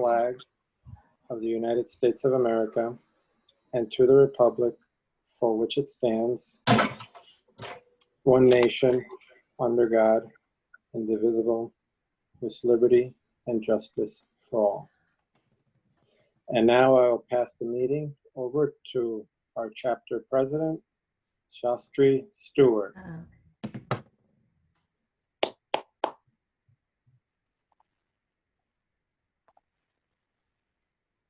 flag of the United States of America and to the republic for which it stands, one nation, under God, indivisible, with liberty and justice for all. And now I will pass the meeting over to our chapter president, Shastri Stewart.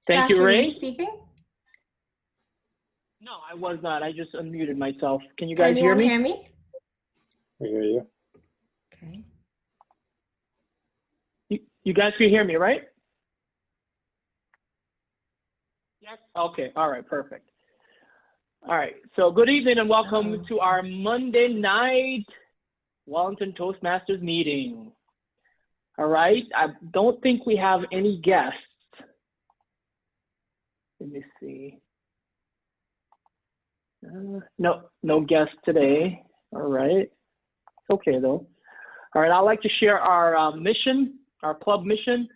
Thank you, Ray. Are you speaking? No, I was not. I just unmuted myself. Can you guys hear Anyone me? hear me? We hear you. Okay. You guys can hear me, right? Yes. Okay. All right. Perfect. All right. So good evening and welcome to our Monday night Wellington Toastmasters meeting. All right. I don't think we have any guests. Let me see. No guests today. All right. It's okay though. All right. I'd like to share our mission, our club mission.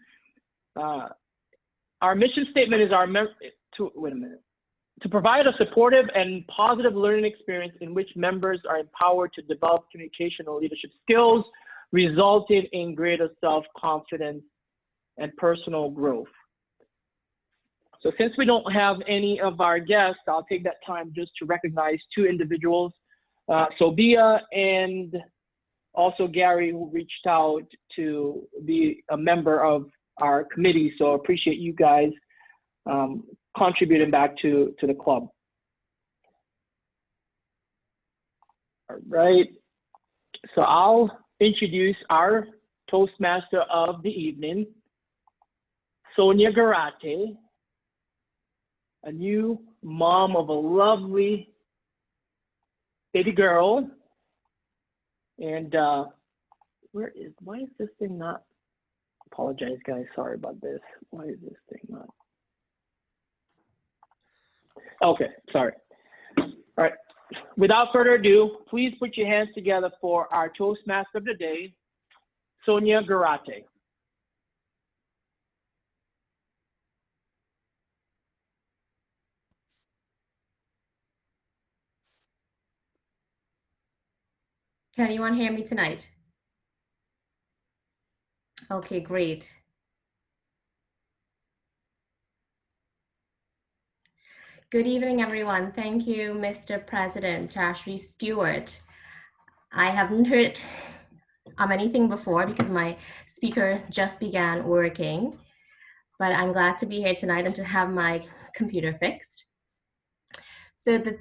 Our mission statement is to provide a supportive and positive learning experience in which members are empowered to develop communication and leadership skills, resulting in greater self-confidence and personal growth. So since we don't have any of our guests, I'll take that time just to recognize two individuals, Sobia and also Gary, who reached out to be a member of our committee. So appreciate you guys contributing back to the club. All right. So I'll introduce our Toastmaster of the evening, Sonia Garate, a new mom of a lovely baby girl. And why is this thing not? Apologize, guys. Sorry about this. Why is this thing not? Okay, sorry. All right. Without further ado, please put your hands together for our Toastmaster of the day, Sonia Garate. Can anyone hear me tonight? Okay, great. Good evening, everyone. Thank you, Mr. President, Shastri Stewart. I haven't heard anything before because my speaker just began working, but I'm glad to be here tonight and to have my computer fixed. So the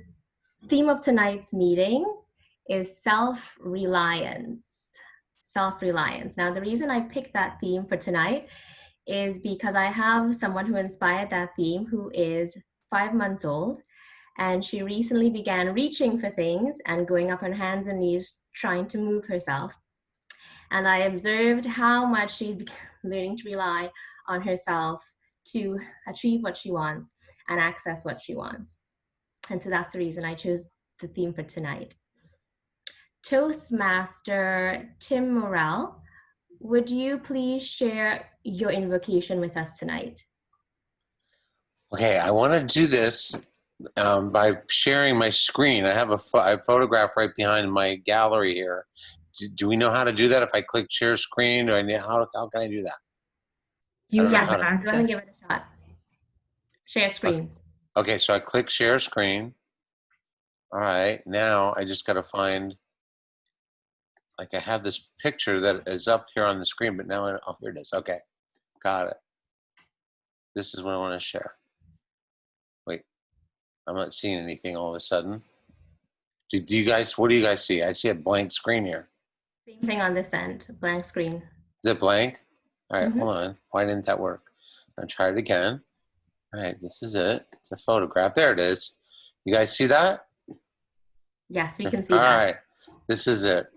theme of tonight's meeting is self-reliance. Self-reliance. Now, the reason I picked that theme for tonight is because I have someone who inspired that theme who is 5 months old, and she recently began reaching for things and going up on hands and knees trying to move herself. And I observed how much she's learning to rely on herself to achieve what she wants and access what she wants. And so that's the reason I chose the theme for tonight. Toastmaster Tim Morrell, would you please share your invocation with us tonight? Okay, I want to do this by sharing my screen. I have a photograph right behind my gallery here. Do we know how to do that? If I click share screen, or how can I do that? You have access. Go ahead and give it a shot. Share screen. Okay, so I click share screen. All right, now I just got to find, like I have this picture that is up here on the screen, but now, oh, here it is. Okay, got it. This is what I want to share. Wait, I'm not seeing anything all of a sudden. Do you guys, what do you guys see? I see a blank screen here. Same thing on this end, blank screen. Is it blank? All right, hold on. Why didn't that work? I'll try it again. All right, this is it. It's a photograph. There it is. You guys see that? Yes, we can see All that. right, this is it.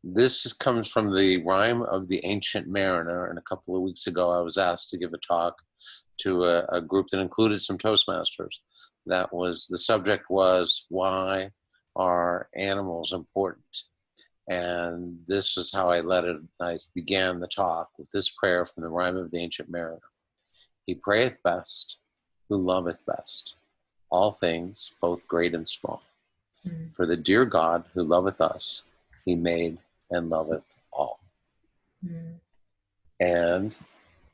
This comes from the Rhyme of the Ancient Mariner, and a couple of weeks ago I was asked to give a talk to a group that included some Toastmasters. The subject was, why are animals important? And this is how I began the talk with this prayer from the Rhyme of the Ancient Mariner. He prayeth best, who loveth best, all things, both great and small. For the dear God who loveth us, he made and loveth all. And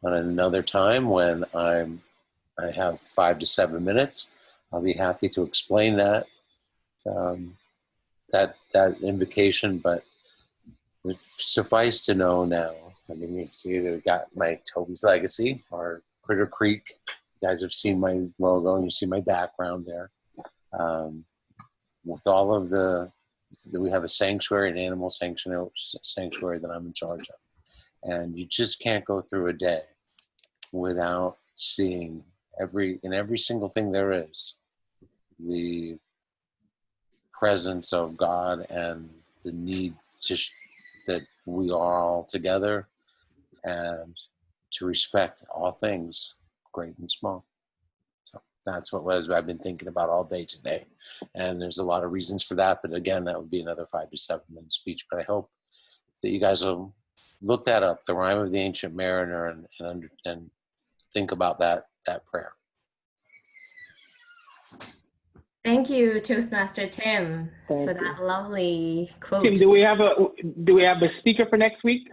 on another time when I have 5 to 7 minutes, I'll be happy to explain that invocation, but suffice to know now, I mean, you see either got my Toby's Legacy or Critter Creek. You guys have seen my logo and you see my background there. With all of we have a sanctuary, an animal sanctuary that I'm in charge of. And you just can't go through a day without seeing in every single thing there is, the presence of God and the need that we are all together and to respect all things, great and small. So that's what I've been thinking about all day today. And there's a lot of reasons for that, but again, that would be another 5 to 7 minute speech. But I hope that you guys will look that up, the Rhyme of the Ancient Mariner, and think about that prayer. Thank you, Toastmaster Tim, for that lovely quote. Tim, do we have a speaker for next week?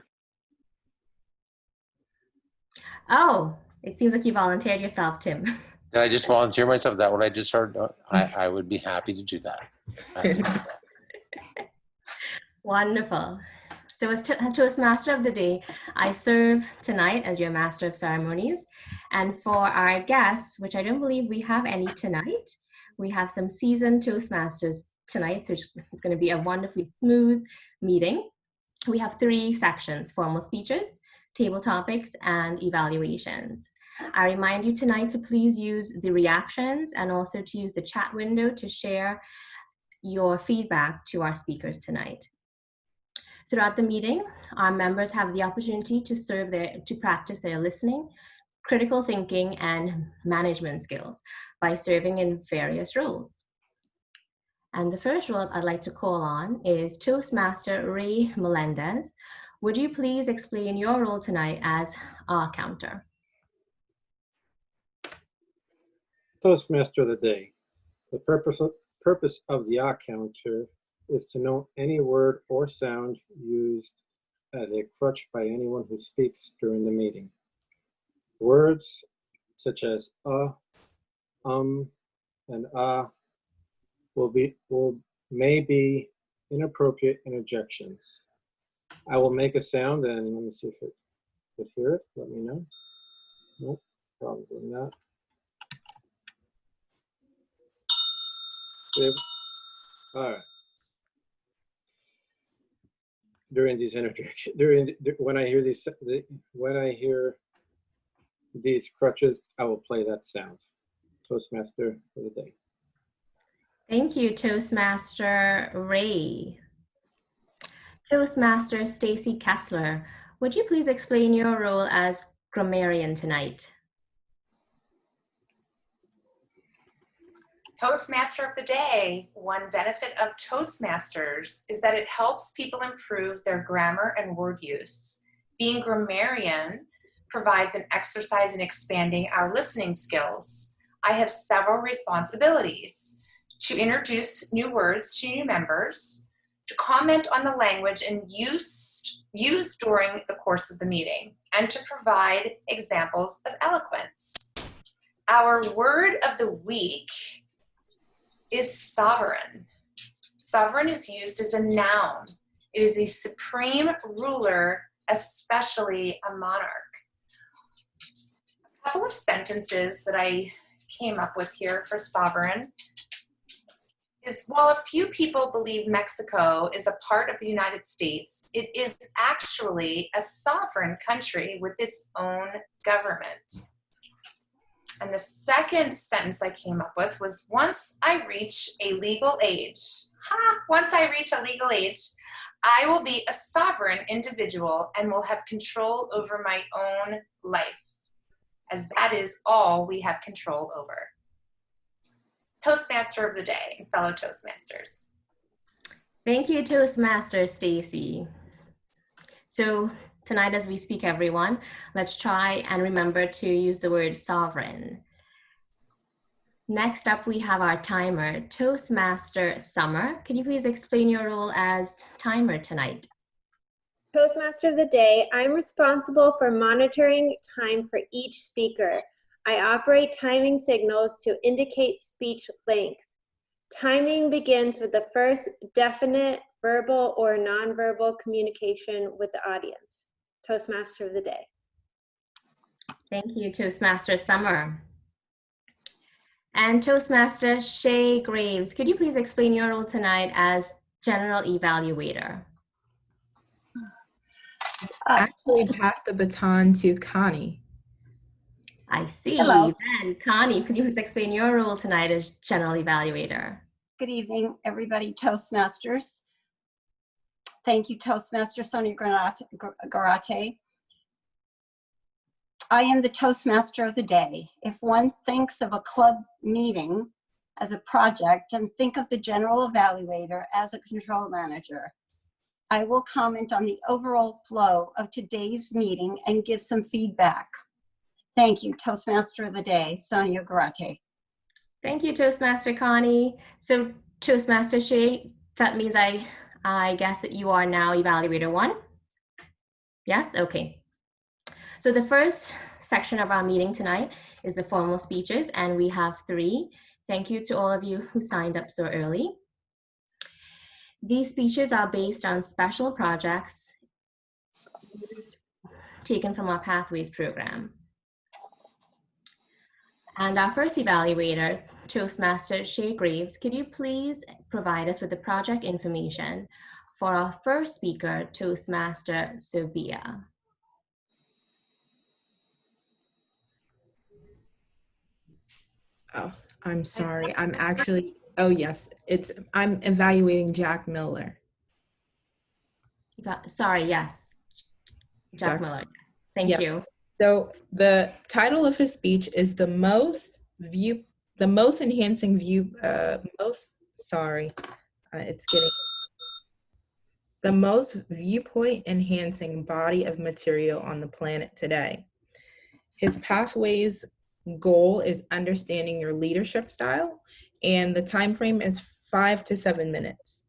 Oh, it seems like you volunteered yourself, Tim. Did I just volunteer myself? Is that what I just heard? I would be happy to do that. Wonderful. So as Toastmaster of the Day, I serve tonight as your Master of Ceremonies. And for our guests, which I don't believe we have any tonight, we have some seasoned Toastmasters tonight, so it's going to be a wonderfully smooth meeting. We have 3 sections: formal speeches, table topics, and evaluations. I remind you tonight to please use the reactions and also to use the chat window to share your feedback to our speakers tonight. Throughout the meeting, our members have the opportunity to practice their listening, critical thinking, and management skills by serving in various roles. And the first role I'd like to call on is Toastmaster Ray Melendez. Would you please explain your role tonight as our counter? Toastmaster of the Day. The purpose of the counter is to note any word or sound used as a crutch by anyone who speaks during the meeting. Words such as and may be inappropriate interjections. I will make a sound and let me see if it could hear it. Let me know. Nope, probably not. All right. During these interjections, when I hear these crutches, I will play that sound. Toastmaster for the day. Thank you, Toastmaster Ray. Toastmaster Stacy Kessler, would you please explain your role as grammarian tonight? Toastmaster of the Day. One benefit of Toastmasters is that it helps people improve their grammar and word use. Being grammarian provides an exercise in expanding our listening skills. I have several responsibilities: to introduce new words to new members, to comment on the language and used during the course of the meeting, and to provide examples of eloquence. Our word of the week is sovereign. Sovereign is used as a noun. It is a supreme ruler, especially a monarch. A couple of sentences that I came up with here for sovereign is, while a few people believe Mexico is a part of the United States, it is actually a sovereign country with its own government. And the second sentence I came up with was, once I reach a legal age, I will be a sovereign individual and will have control over my own life, as that is all we have control over. Toastmaster of the Day, fellow Toastmasters. Thank you, Toastmaster Stacy. So tonight as we speak, everyone, let's try and remember to use the word sovereign. Next up, we have our timer, Toastmaster Summer. Could you please explain your role as timer tonight? Toastmaster of the day, I'm responsible for monitoring time for each speaker. I operate timing signals to indicate speech length. Timing begins with the first definite verbal or nonverbal communication with the audience. Toastmaster of the day. Thank you, Toastmaster Summer. And Toastmaster Shay Graves, could you please explain your role tonight as General Evaluator? Actually pass the baton to Connie. I see. Hello. Then, Connie, could you please explain your role tonight as General Evaluator? Good evening, everybody, Toastmasters. Thank you, Toastmaster Sonia Garate. I am the Toastmaster of the day. If one thinks of a club meeting as a project, and think of the General Evaluator as a control manager. I will comment on the overall flow of today's meeting and give some feedback. Thank you, Toastmaster of the day, Sonia Garate. Thank you, Toastmaster Connie. So Toastmaster Shay, that means I guess that you are now Evaluator 1? Yes? Okay. So the first section of our meeting tonight is the formal speeches, and we have 3. Thank you to all of you who signed up so early. These speeches are based on special projects taken from our Pathways program. And our first evaluator, Toastmaster Shay Graves, could you please provide us with the project information for our first speaker, Toastmaster Sophia? Oh, I'm sorry. I'm actually, oh yes, I'm evaluating Jack Miller. Sorry, yes. Jack Miller. Thank you. So the title of his speech is the most viewpoint enhancing body of material on the planet today. His Pathways goal is understanding your leadership style, and the time frame is 5 to 7 minutes.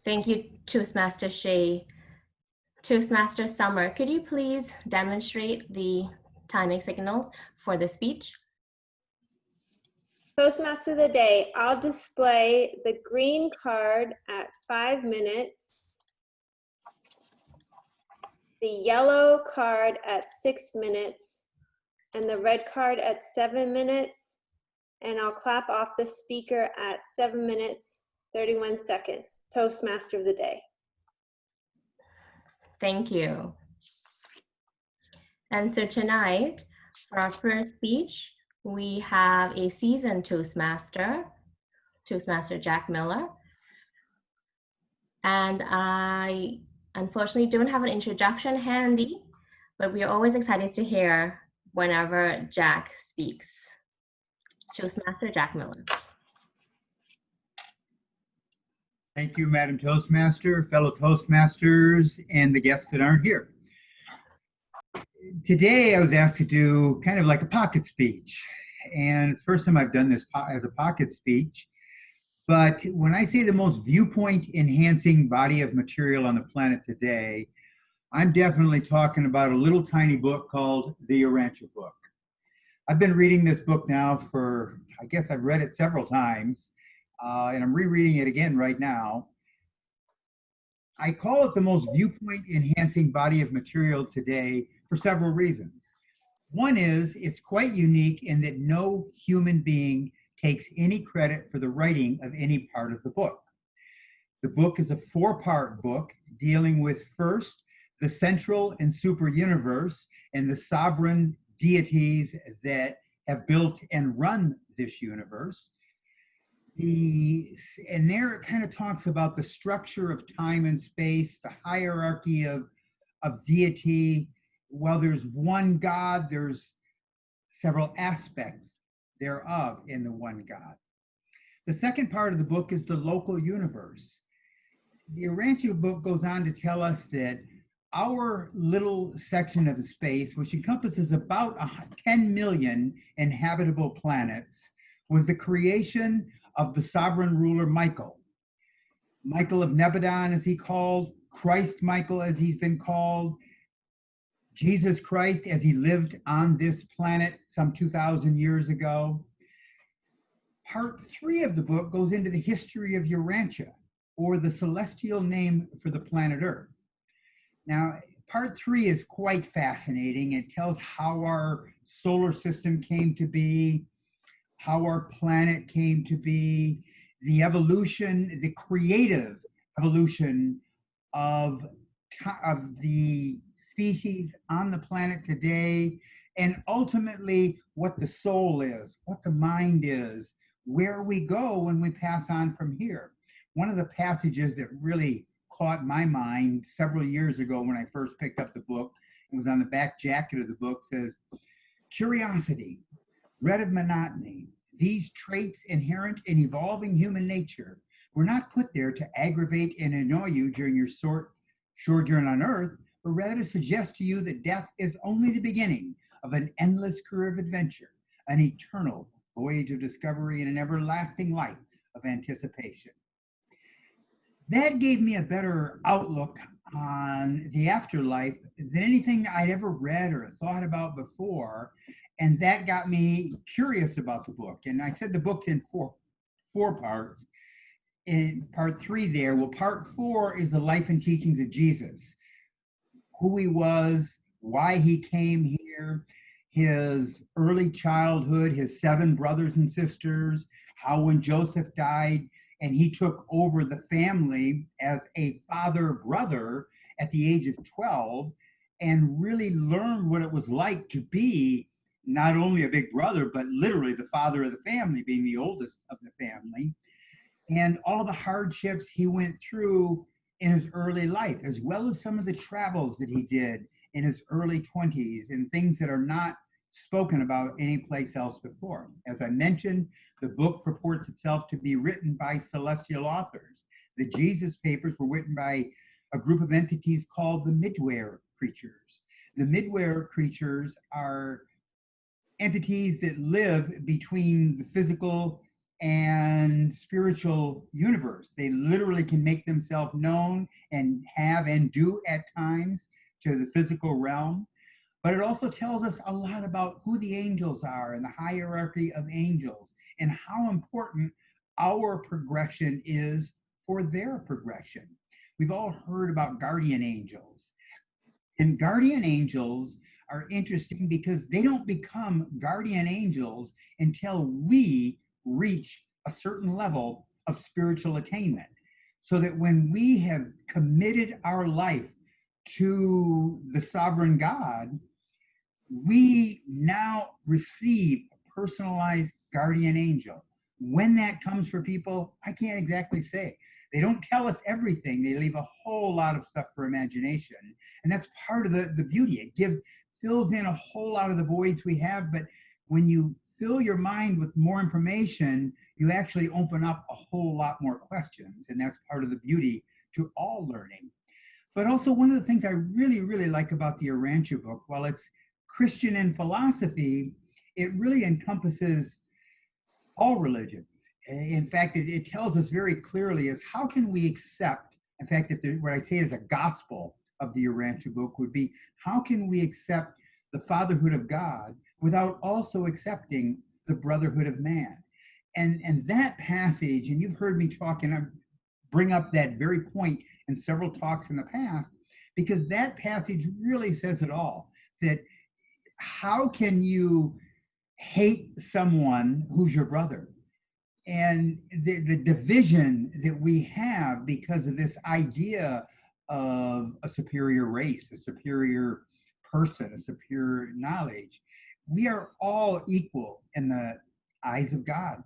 Thank you, Toastmaster Shay. Toastmaster Summer, could you please demonstrate the timing signals for the speech? Toastmaster of the day, I'll display the green card at 5 minutes, the yellow card at 6 minutes, and the red card at 7 minutes, and I'll clap off the speaker at 7 minutes, 31 seconds. Toastmaster of the day. Thank you. And so tonight, for our first speech, we have a seasoned Toastmaster, Toastmaster Jack Miller. And I unfortunately don't have an introduction handy, but we are always excited to hear whenever Jack speaks. Toastmaster Jack Miller. Thank you, Madam Toastmaster, fellow Toastmasters, and the guests that aren't here. Today, I was asked to do kind of like a pocket speech, and it's the first time I've done this as a pocket speech. But when I say the most viewpoint-enhancing body of material on the planet today, I'm definitely talking about a little tiny book called the Urantia Book. I've been reading this book now for, I guess I've read it several times, and I'm rereading it again right now. I call it the most viewpoint-enhancing body of material today for several reasons. One is it's quite unique in that no human being takes any credit for the writing of any part of the book. The book is a 4-part book dealing with first, the central and super universe and the sovereign deities that have built and run this universe. And there it kind of talks about the structure of time and space, the hierarchy of deity. While there's one God, there's several aspects thereof in the one God. The second part of the book is the local universe. The Urantia book goes on to tell us that our little section of space, which encompasses about 10 million inhabitable planets, was the creation of the sovereign ruler Michael. Michael of Nebadon, as he called, Christ Michael, as he's been called, Jesus Christ, as he lived on this planet some 2,000 years ago. Part 3 of the book goes into the history of Urantia, or the celestial name for the planet Earth. Now, part 3 is quite fascinating. It tells how our solar system came to be, how our planet came to be, the evolution, the creative evolution of the species on the planet today, and ultimately what the soul is, what the mind is, where we go when we pass on from here. One of the passages that really caught my mind several years ago when I first picked up the book, it was on the back jacket of the book, says, "Curiosity, bred of monotony, these traits inherent in evolving human nature were not put there to aggravate and annoy you during your sojourn on Earth, but rather to suggest to you that death is only the beginning of an endless career of adventure, an eternal voyage of discovery, and an everlasting life of anticipation." That gave me a better outlook on the afterlife than anything I'd ever read or thought about before. And that got me curious about the book. And I said the book's in four parts. In part 3 there, well, part 4 is the life and teachings of Jesus, who he was, why he came here, his early childhood, his 7 brothers and sisters, how when Joseph died and he took over the family as a father-brother at the age of 12 and really learned what it was like to be not only a big brother, but literally the father of the family, being the oldest of the family, and all the hardships he went through in his early life, as well as some of the travels that he did in his early 20s and things that are not spoken about anyplace else before. As I mentioned, the book purports itself to be written by celestial authors. The Jesus papers were written by a group of entities called the Midware creatures. The Midware creatures are entities that live between the physical and spiritual universe. They literally can make themselves known and have and do at times to the physical realm. But it also tells us a lot about who the angels are and the hierarchy of angels and how important our progression is for their progression. We've all heard about guardian angels. And guardian angels are interesting because they don't become guardian angels until we reach a certain level of spiritual attainment. So that when we have committed our life to the sovereign God, we now receive a personalized guardian angel. When that comes for people, I can't exactly say. They don't tell us everything. They leave a whole lot of stuff for imagination. And that's part of the beauty. It fills in a whole lot of the voids we have, but when you fill your mind with more information, you actually open up a whole lot more questions. And that's part of the beauty to all learning. But also one of the things I really, really like about the Urantia book, while it's Christian in philosophy, it really encompasses all religions. In fact, it tells us very clearly is how can we accept, in fact, what I say is a gospel of the Urantia book would be, how can we accept the fatherhood of God without also accepting the brotherhood of man? And that passage, and you've heard me talk, and I bring up that very point in several talks in the past, because that passage really says it all, that how can you hate someone who's your brother? And the division that we have because of this idea of a superior race, a superior person, a superior knowledge, we are all equal in the eyes of God.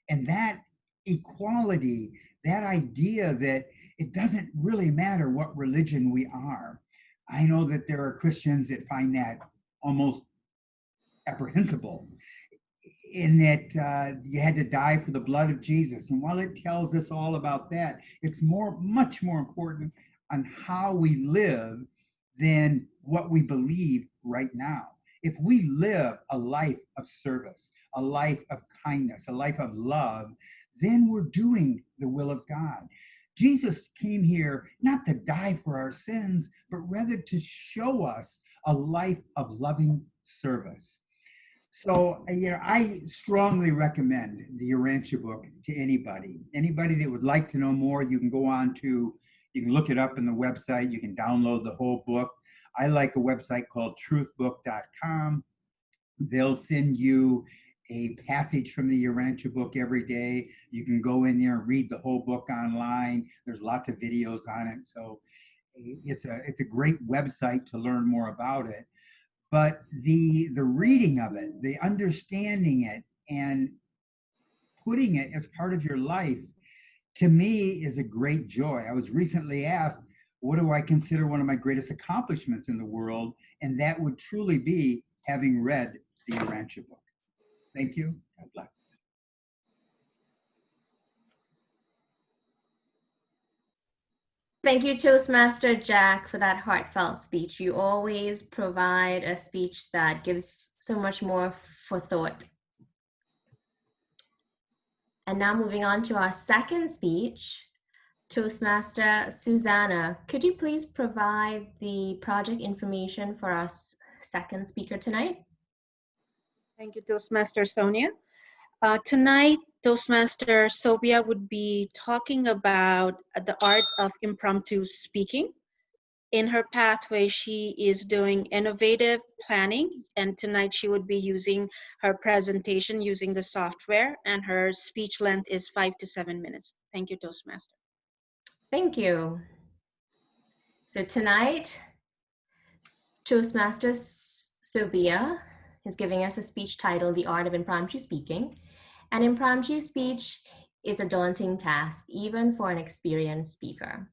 And that equality, that idea that it doesn't really matter what religion we are. I know that there are Christians that find that almost apprehensible. in that you had to die for the blood of Jesus. And while it tells us all about that, it's much more important on how we live than what we believe right now. If we live a life of service, a life of kindness, a life of love, then we're doing the will of God. Jesus came here not to die for our sins, but rather to show us a life of loving service. So, I strongly recommend the Urantia book to anybody. Anybody that would like to know more, you can look it up in the website. You can download the whole book. I like a website called truthbook.com. They'll send you a passage from the Urantia book every day. You can go in there and read the whole book online. There's lots of videos on it. So it's a great website to learn more about it. But the reading of it, the understanding it, and putting it as part of your life, to me, is a great joy. I was recently asked, what do I consider one of my greatest accomplishments in the world? And that would truly be having read the Urantia book. Thank you. God bless. Thank you, Toastmaster Jack, for that heartfelt speech. You always provide a speech that gives so much more for thought. And now moving on to our second speech, Toastmaster Susanna, could you please provide the project information for our second speaker tonight? Thank you, Toastmaster Sonia. Tonight, Toastmaster Sobia would be talking about the art of impromptu speaking. In her pathway, she is doing innovative planning, and tonight she would be using her presentation using the software, and her speech length is 5 to 7 minutes. Thank you, Toastmaster. Thank you. So tonight, Toastmaster Sobia is giving us a speech titled The Art of Impromptu Speaking. An impromptu speech is a daunting task, even for an experienced speaker.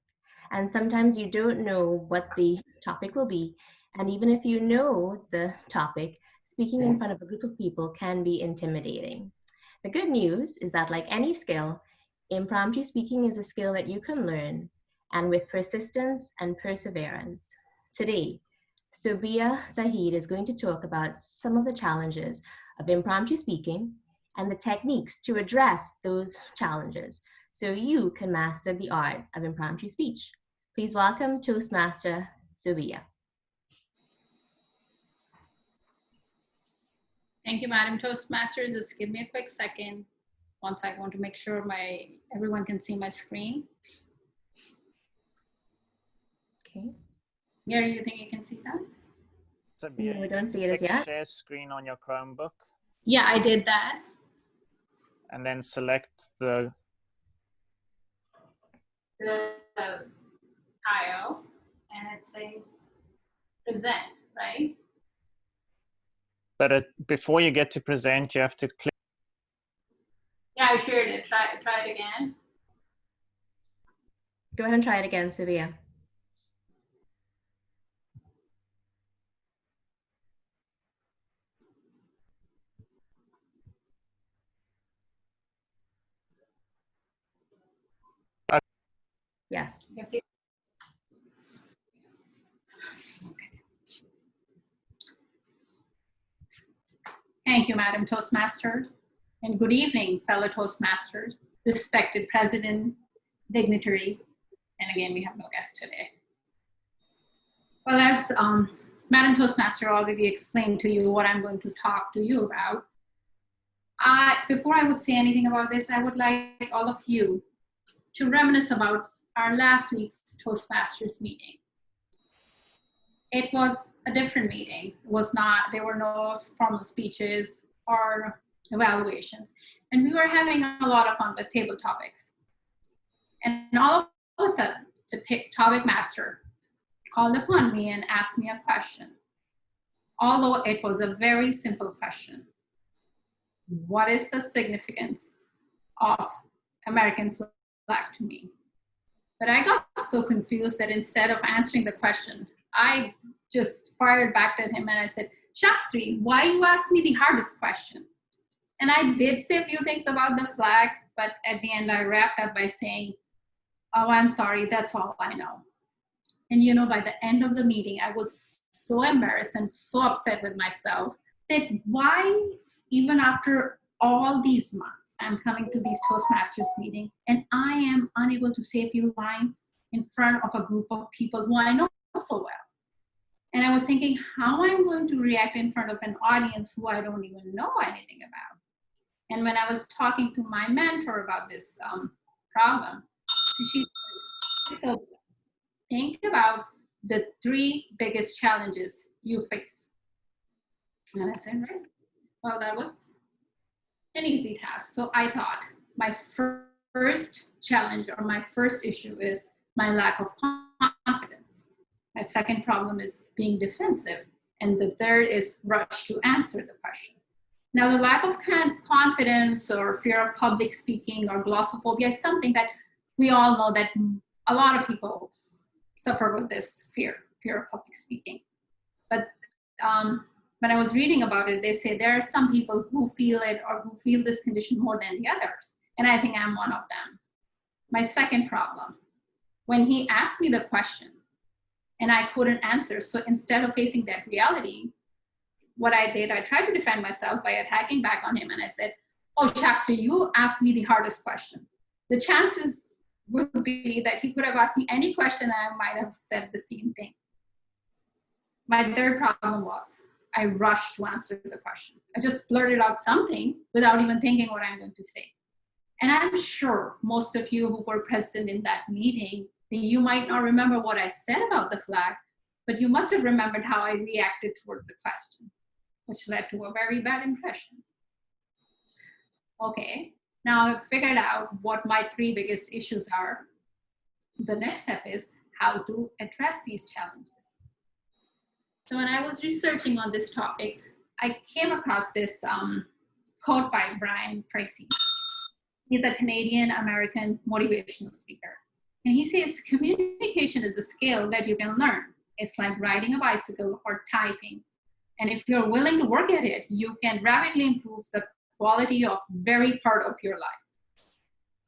And sometimes you don't know what the topic will be. And even if you know the topic, speaking in front of a group of people can be intimidating. The good news is that, like any skill, impromptu speaking is a skill that you can learn, and with persistence and perseverance. Today, Sobia Zahid is going to talk about some of the challenges of impromptu speaking and the techniques to address those challenges so you can master the art of impromptu speech. Please welcome Toastmaster Sobia. Thank you, Madam Toastmasters. Just give me a quick second. Once I want to make sure everyone can see my screen. Okay. Gary, you think you can see that? No, we don't see it as yet. Share screen on your Chromebook. Yeah, I did that. And then select the tile, and it says present, right? But before you get to present, you have to click. Yeah, I shared it. Try it again. Go ahead and try it again, Sobia. Yes. You can see. Okay. Thank you, Madam Toastmasters, and good evening, fellow Toastmasters, respected President, dignitary, and again, we have no guest today. Well, as Madam Toastmaster already explained to you what I'm going to talk to you about, before I would say anything about this, I would like all of you to reminisce about our last week's Toastmasters meeting. It was a different meeting. There were no formal speeches or evaluations. And we were having a lot of fun with table topics. And all of a sudden, the topic master called upon me and asked me a question. Although it was a very simple question. What is the significance of American flag to me? But I got so confused that instead of answering the question, I just fired back at him and I said, Shastri, why you asked me the hardest question? And I did say a few things about the flag, but at the end I wrapped up by saying, oh, I'm sorry, that's all I know. And you know, by the end of the meeting, I was so embarrassed and so upset with myself that why, even after all these months, I'm coming to these Toastmasters meeting and I am unable to say a few lines in front of a group of people who I know so well. And I was thinking how I'm going to react in front of an audience who I don't even know anything about. And when I was talking to my mentor about this problem, she said, so think about the 3 biggest challenges you face. And I said, right, well, that was an easy task. So I thought my first challenge or my first issue is my lack of confidence. My second problem is being defensive. And the third is rush to answer the question. Now, the lack of confidence or fear of public speaking or glossophobia is something that we all know that a lot of people suffer with this fear of public speaking. But when I was reading about it, they say there are some people who feel it or who feel this condition more than the others. And I think I'm one of them. My second problem, when he asked me the question and I couldn't answer, so instead of facing that reality, what I did, I tried to defend myself by attacking back on him. And I said, oh, Shasta, you asked me the hardest question. The chances would be that he could have asked me any question and I might have said the same thing. My third problem was I rushed to answer the question. I just blurted out something without even thinking what I'm going to say. And I'm sure most of you who were present in that meeting, you might not remember what I said about the flag, but you must have remembered how I reacted towards the question, which led to a very bad impression. Okay, now I've figured out what my 3 biggest issues are. The next step is how to address these challenges. So when I was researching on this topic, I came across this quote by Brian Tracy. He's a Canadian-American motivational speaker. And he says, communication is a skill that you can learn. It's like riding a bicycle or typing. And if you're willing to work at it, you can rapidly improve the quality of every part of your life.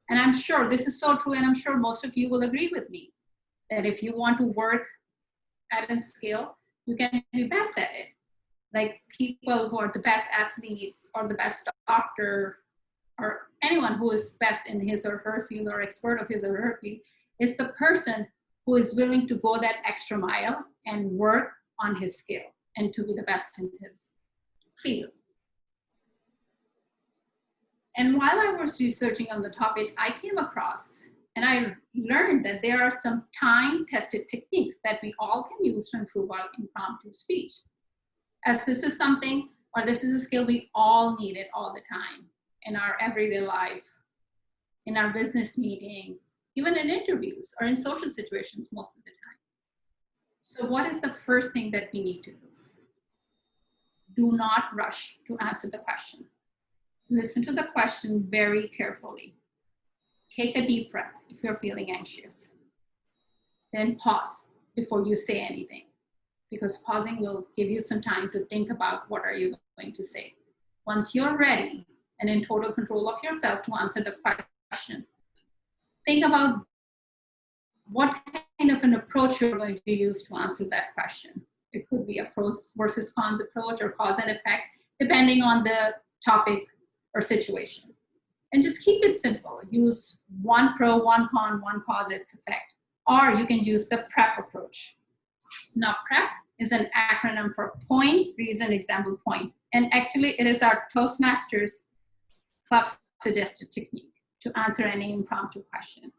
And I'm sure this is so true, and I'm sure most of you will agree with me, that if you want to work at a skill, you can be best at it. Like people who are the best athletes or the best doctor or anyone who is best in his or her field or expert of his or her field is the person who is willing to go that extra mile and work on his skill and to be the best in his field. And while I was researching on the topic, I came across and I learned that there are some time-tested techniques that we all can use to improve our impromptu speech. As this is something, or this is a skill we all need it all the time in our everyday life, in our business meetings, even in interviews or in social situations most of the time. So what is the first thing that we need to do? Do not rush to answer the question. Listen to the question very carefully. Take a deep breath if you're feeling anxious. Then pause before you say anything, because pausing will give you some time to think about what are you going to say. Once you're ready and in total control of yourself to answer the question, think about what kind of an approach you're going to use to answer that question. It could be a pros versus cons approach or cause and effect, depending on the topic or situation. And just keep it simple. Use one pro, one con, one cause, its effect. Or you can use the PREP approach. Now, PREP is an acronym for point, reason, example, point. And actually, it is our Toastmasters Club suggested technique to answer any impromptu question.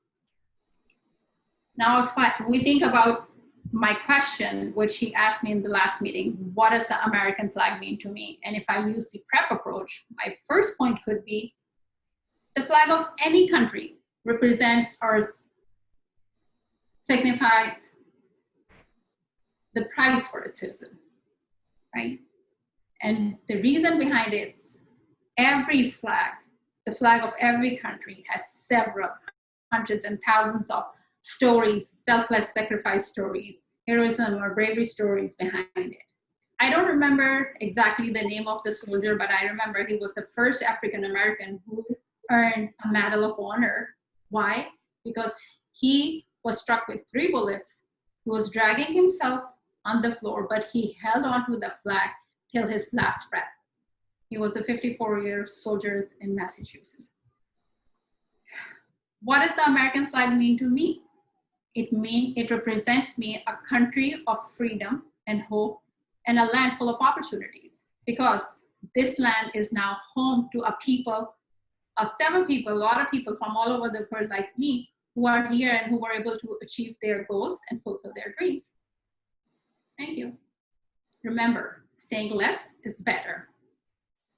Now, if we think about my question, which he asked me in the last meeting, what does the American flag mean to me? And if I use the PREP approach, my first point could be, the flag of any country represents or signifies the pride for its citizen, right? And the reason behind it is every flag, the flag of every country has several hundreds and thousands of stories, selfless sacrifice stories, heroism or bravery stories behind it. I don't remember exactly the name of the soldier, but I remember he was the first African American who earned a Medal of Honor. Why? Because he was struck with 3 bullets. He was dragging himself on the floor, but he held on to the flag till his last breath. He was a 54-year soldier in Massachusetts. What does the American flag mean to me? It represents me a country of freedom and hope and a land full of opportunities, because this land is now home to several people, a lot of people from all over the world like me, who are here and who were able to achieve their goals and fulfill their dreams. Thank you. Remember, saying less is better.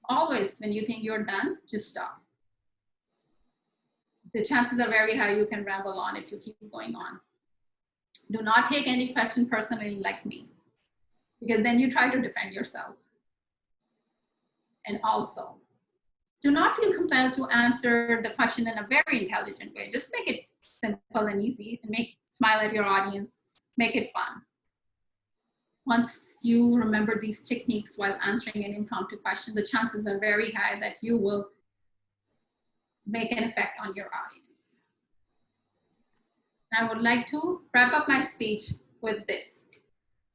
Always, when you think you're done, just stop. The chances are very high you can ramble on if you keep going on. Do not take any question personally like me, because then you try to defend yourself. And also, do not feel compelled to answer the question in a very intelligent way. Just make it simple and easy, and smile at your audience, make it fun. Once you remember these techniques while answering an impromptu question, the chances are very high that you will make an effect on your audience. I would like to wrap up my speech with this.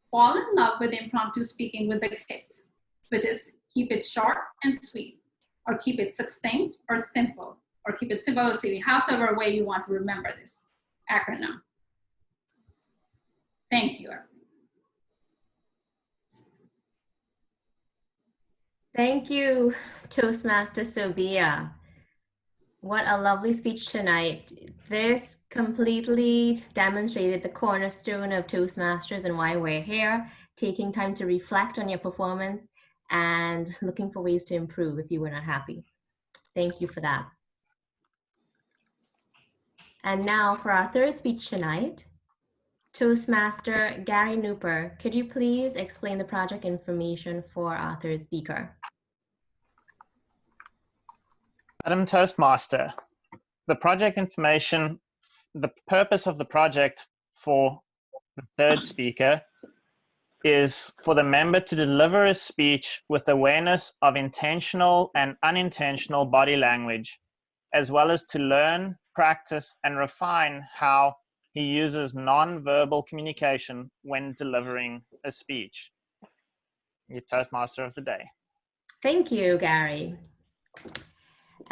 Fall in love with impromptu speaking with a kiss, which is keep it short and sweet, or keep it succinct or simple, or keep it simple or silly, however way you want to remember this acronym. Thank you. Thank you, Toastmaster Sobia. What a lovely speech tonight. This completely demonstrated the cornerstone of Toastmasters and why we're here, taking time to reflect on your performance and looking for ways to improve if you were not happy. Thank you for that. And now for our third speech tonight, Toastmaster Gary Nooper, could you please explain the project information for our third speaker? Madam Toastmaster, the project information, the purpose of the project for the third speaker is for the member to deliver a speech with awareness of intentional and unintentional body language, as well as to learn, practice, and refine how he uses non-verbal communication when delivering a speech. Your Toastmaster of the day. Thank you, Gary.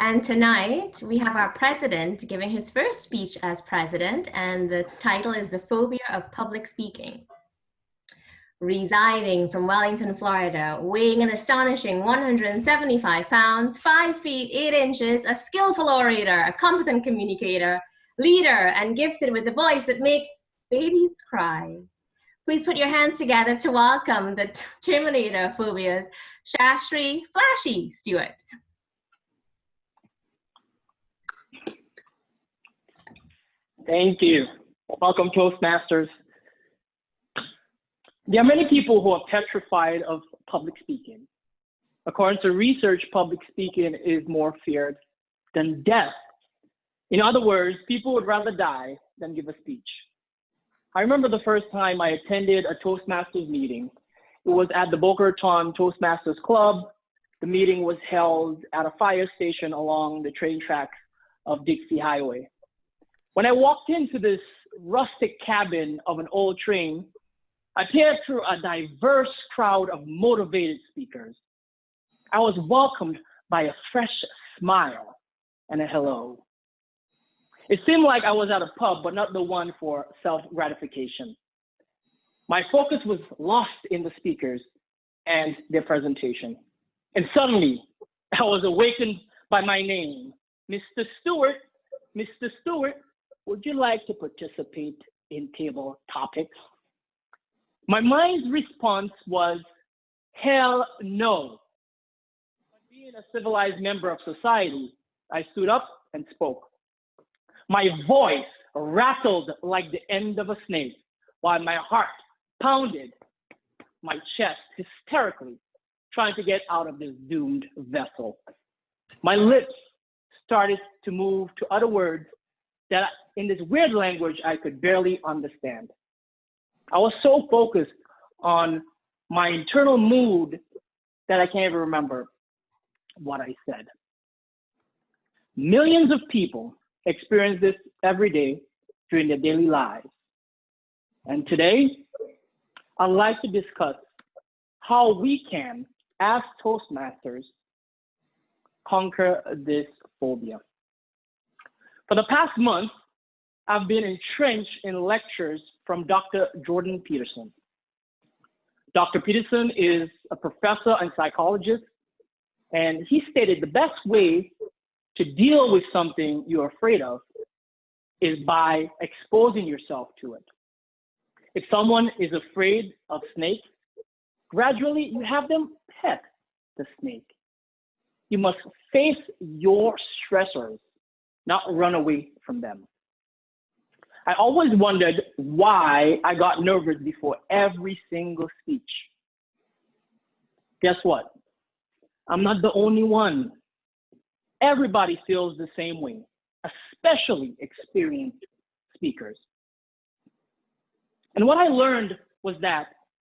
And tonight we have our president giving his first speech as president, and the title is The Phobia of Public Speaking. Residing from Wellington, Florida, weighing an astonishing 175 pounds, 5 feet 8 inches, a skillful orator, a competent communicator, leader, and gifted with a voice that makes babies cry. Please put your hands together to welcome the terminator of phobias, Shastri Flashy Stewart. Thank you. Welcome, Toastmasters. There are many people who are petrified of public speaking. According to research, public speaking is more feared than death. In other words, people would rather die than give a speech. I remember the first time I attended a Toastmasters meeting. It was at the Boca Raton Toastmasters Club. The meeting was held at a fire station along the train tracks of Dixie Highway. When I walked into this rustic cabin of an old train, I peered through a diverse crowd of motivated speakers. I was welcomed by a fresh smile and a hello. It seemed like I was at a pub, but not the one for self-gratification. My focus was lost in the speakers and their presentation. And suddenly, I was awakened by my name. Mr. Stewart, Mr. Stewart, would you like to participate in table topics? My mind's response was, hell no. But being a civilized member of society, I stood up and spoke. My voice rattled like the end of a snake, while my heart pounded my chest hysterically, trying to get out of this doomed vessel. My lips started to move to other words that in this weird language I could barely understand. I was so focused on my internal mood that I can't even remember what I said. Millions of people experience this every day during their daily lives. And today, I'd like to discuss how we can, as Toastmasters, conquer this phobia. For the past month, I've been entrenched in lectures from Dr. Jordan Peterson. Dr. Peterson is a professor and psychologist, and he stated the best way to deal with something you're afraid of is by exposing yourself to it. If someone is afraid of snakes, gradually you have them pet the snake. You must face your stressors, not run away from them. I always wondered why I got nervous before every single speech. Guess what? I'm not the only one. Everybody feels the same way, especially experienced speakers. And what I learned was that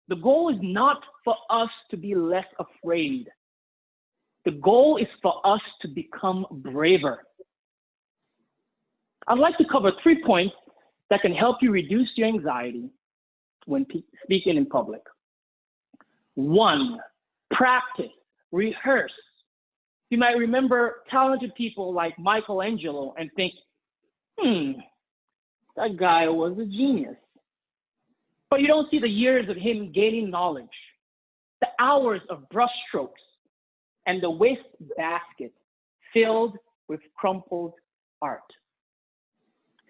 the goal is not for us to be less afraid. The goal is for us to become braver. I'd like to cover 3 points that can help you reduce your anxiety when speaking in public. 1, practice, rehearse. You might remember talented people like Michelangelo and think, that guy was a genius. But you don't see the years of him gaining knowledge, the hours of brush strokes, and the waste basket filled with crumpled art.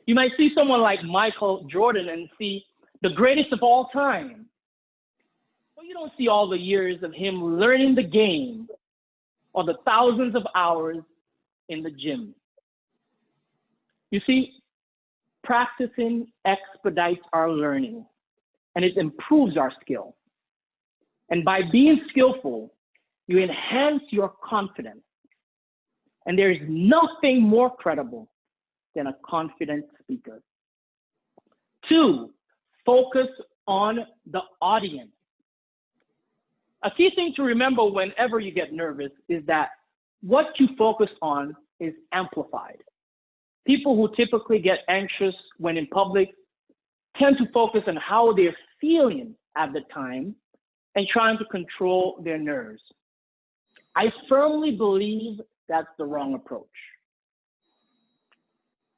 You might see someone like Michael Jordan and see the greatest of all time. But you don't see all the years of him learning the game or the thousands of hours in the gym. You see, practicing expedites our learning and it improves our skill. And by being skillful, you enhance your confidence. And there is nothing more credible than a confident speaker. 2, focus on the audience. A key thing to remember whenever you get nervous is that what you focus on is amplified. People who typically get anxious when in public tend to focus on how they're feeling at the time and trying to control their nerves. I firmly believe that's the wrong approach.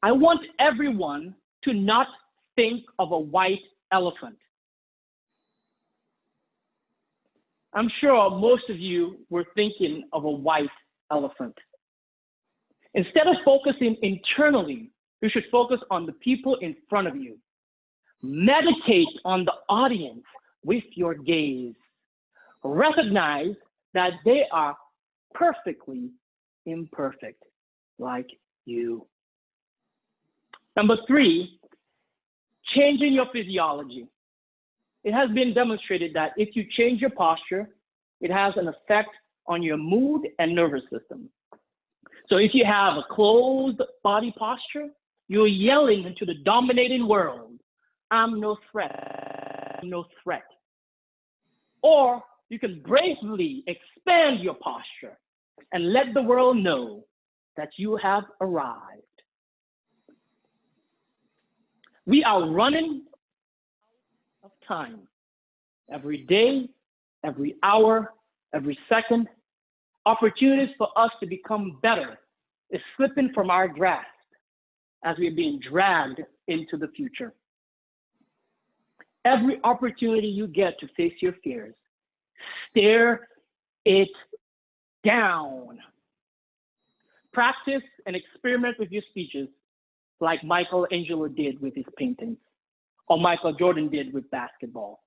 I want everyone to not think of a white elephant. I'm sure most of you were thinking of a white elephant. Instead of focusing internally, you should focus on the people in front of you. Meditate on the audience with your gaze. Recognize that they are perfectly imperfect, like you. Number 3, changing your physiology. It has been demonstrated that if you change your posture, it has an effect on your mood and nervous system. So if you have a closed body posture, you're yelling into the dominating world, I'm no threat, I'm no threat. Or you can bravely expand your posture and let the world know that you have arrived. We are running out of time. Every day, every hour, every second, opportunities for us to become better is slipping from our grasp as we're being dragged into the future. Every opportunity you get to face your fears, stare it down. Practice and experiment with your speeches like Michelangelo did with his paintings, or Michael Jordan did with basketball.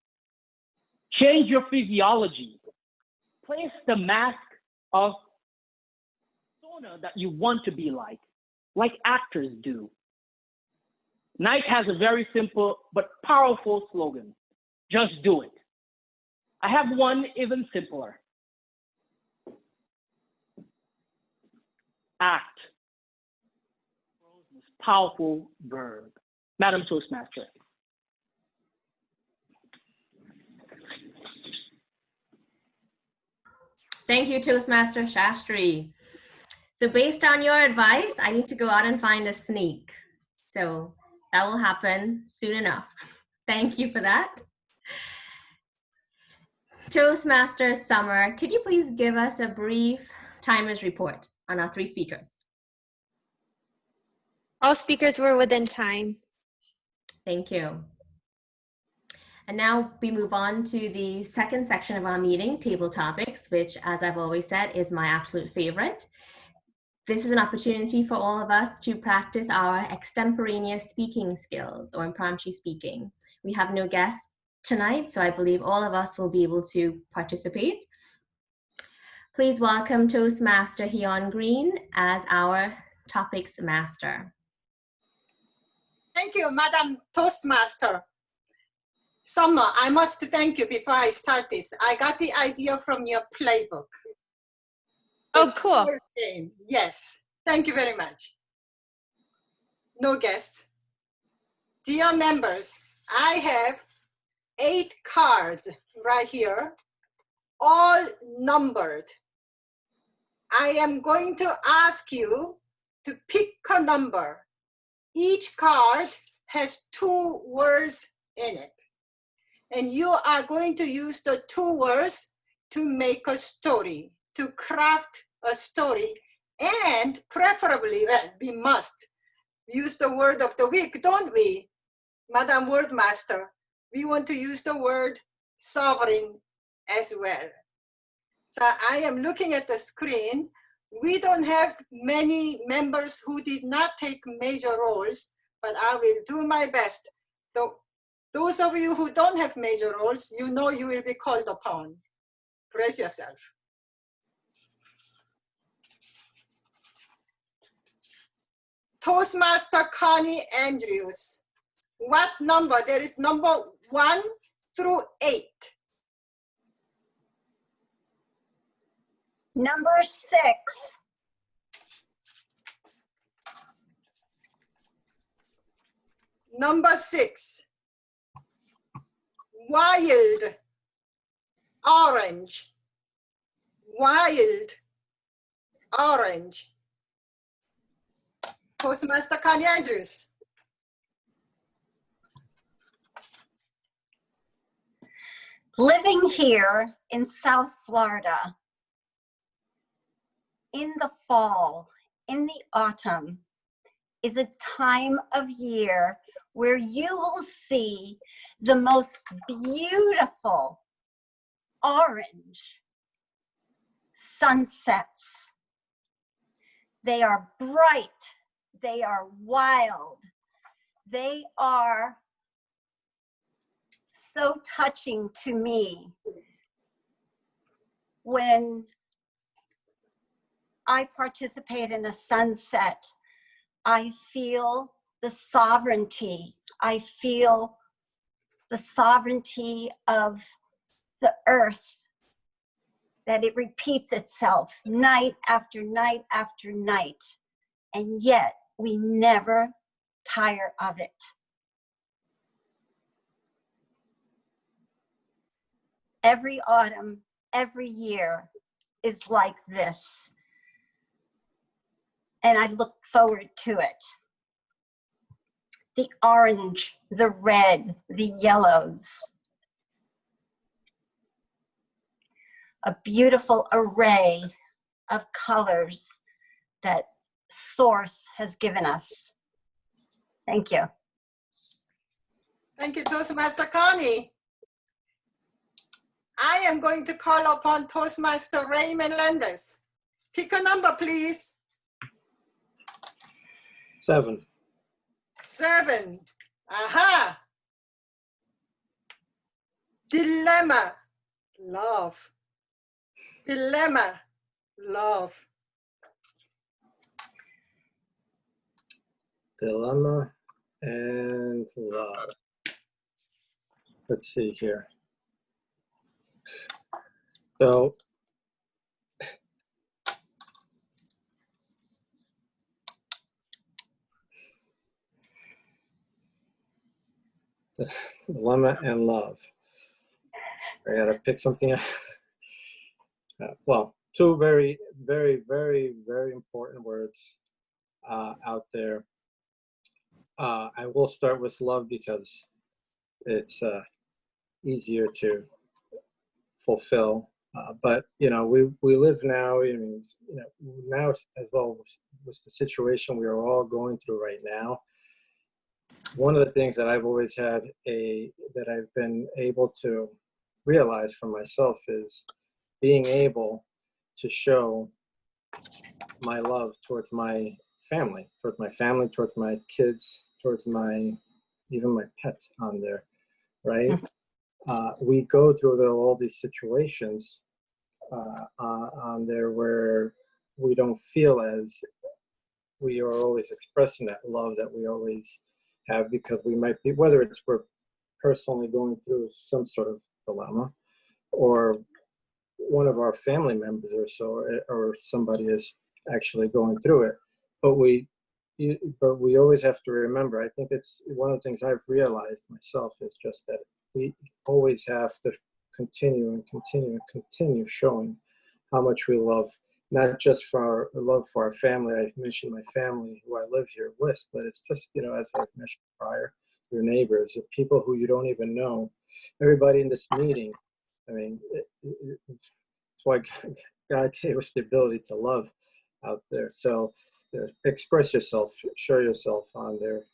Change your physiology. Place the mask of persona that you want to be like actors do. Nike has a very simple but powerful slogan, just do it. I have one even simpler. Act. Most powerful verb. Madam Toastmaster. Thank you, Toastmaster Shastri. So based on your advice, I need to go out and find a sneak. So that will happen soon enough. Thank you for that. Toastmaster Summer, could you please give us a brief timers report on our 3 speakers? All speakers were within time. Thank you. And now we move on to the second section of our meeting, table topics, which, as I've always said, is my absolute favorite. This is an opportunity for all of us to practice our extemporaneous speaking skills or impromptu speaking. We have no guests tonight, so I believe all of us will be able to participate. Please welcome Toastmaster Heon Green as our topics master. Thank you, Madam Toastmaster. Summer, I must thank you before I start this. I got the idea from your playbook. Oh, cool. Game. Yes, thank you very much. No guests. Dear members, I have 8 cards right here, all numbered. I am going to ask you to pick a number. Each card has 2 words in it. And you are going to use the 2 words to make a story, to craft a story. And preferably, well, we must use the word of the week, don't we, Madam Wordmaster? We want to use the word sovereign as well. So I am looking at the screen. We don't have many members who did not take major roles, but I will do my best. Those of you who don't have major roles, you know you will be called upon. Brace yourself. Toastmaster Connie Andrews. What number? There is number 1 through 8. Number 6. Number 6. Wild orange. Wild orange. Toastmaster Connie Andrews. Living here in South Florida, in the fall, in the autumn, is a time of year where you will see the most beautiful orange sunsets. They are bright, they are wild, they are so touching to me. When I participate in a sunset, I feel the sovereignty. I feel the sovereignty of the earth, that it repeats itself night after night after night, and yet we never tire of it. Every autumn, every year is like this, and I look forward to it. The orange, the red, the yellows. A beautiful array of colors that Source has given us. Thank you. Thank you, Toastmaster Connie. I am going to call upon Toastmaster Ray Melendez. Pick a number, please. 7. 7. Aha. Dilemma. Love. Dilemma. Love. Dilemma and love. Let's see here. So dilemma and love. I gotta pick something. Well, two very, very, very, very important words out there. I will start with love because it's easier to fulfill. But we live now. I mean, now as well with the situation we are all going through right now. One of the things that I've always had that I've been able to realize for myself is being able to show my love towards my family, towards my kids, towards even my pets on there, right? We go through all these situations on there where we don't feel as we are always expressing that love that we always have, because we might be, whether it's we're personally going through some sort of dilemma, or one of our family members or somebody is actually going through it. But we always have to remember, I think it's one of the things I've realized myself is just that we always have to continue showing how much we love, not just for our love for our family. I mentioned my family who I live here with, but it's just, as I've mentioned prior, your neighbors, the people who you don't even know, everybody in this meeting. I mean, it's why God gave us the ability to love out there. So express yourself, show yourself on there,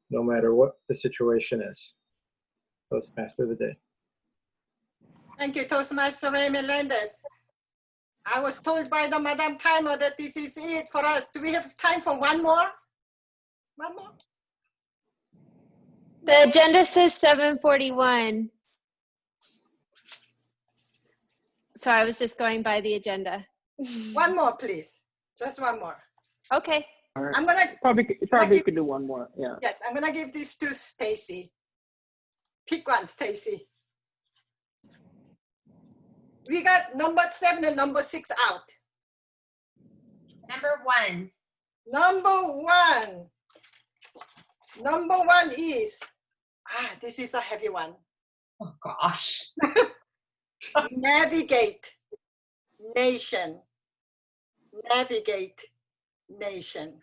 no matter what the situation is. Toastmaster of the day. Thank you, Toastmaster Ray Melendez. I was told by the Madam Timer that this is it for us. Do we have time for one more? One more? The agenda says 7:41. So I was just going by the agenda. One more, please. Just one more. Okay. All right. I'm gonna probably could do one more. Yeah. Yes, I'm gonna give this to Stacy. Pick one, Stacy. We got number 7 and number 6 out. Number 1. Number one is, this is a heavy one. Oh gosh. Navigate nation. Navigate nation.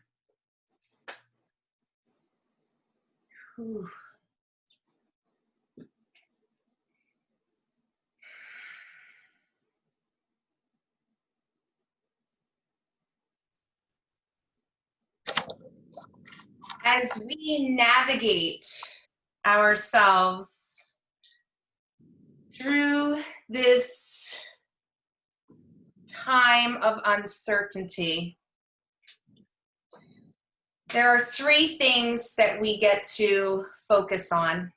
Whew. As we navigate ourselves through this time of uncertainty, there are 3 things that we get to focus on.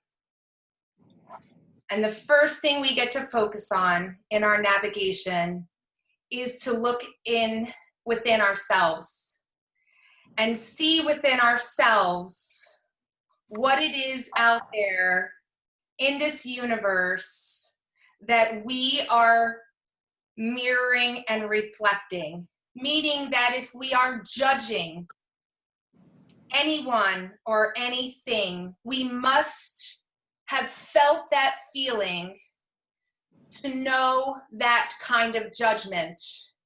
And the first thing we get to focus on in our navigation is to look within ourselves and see within ourselves what it is out there in this universe that we are mirroring and reflecting. Meaning that if we are judging anyone or anything, we must have felt that feeling to know that kind of judgment.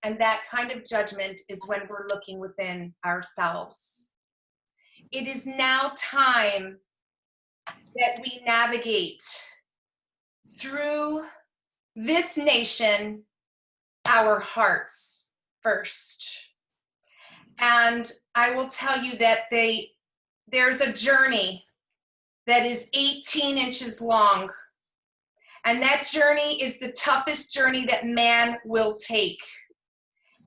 And that kind of judgment is when we're looking within ourselves. It is now time that we navigate through this nation, our hearts first. And I will tell you that there's a journey that is 18 inches long. And that journey is the toughest journey that man will take.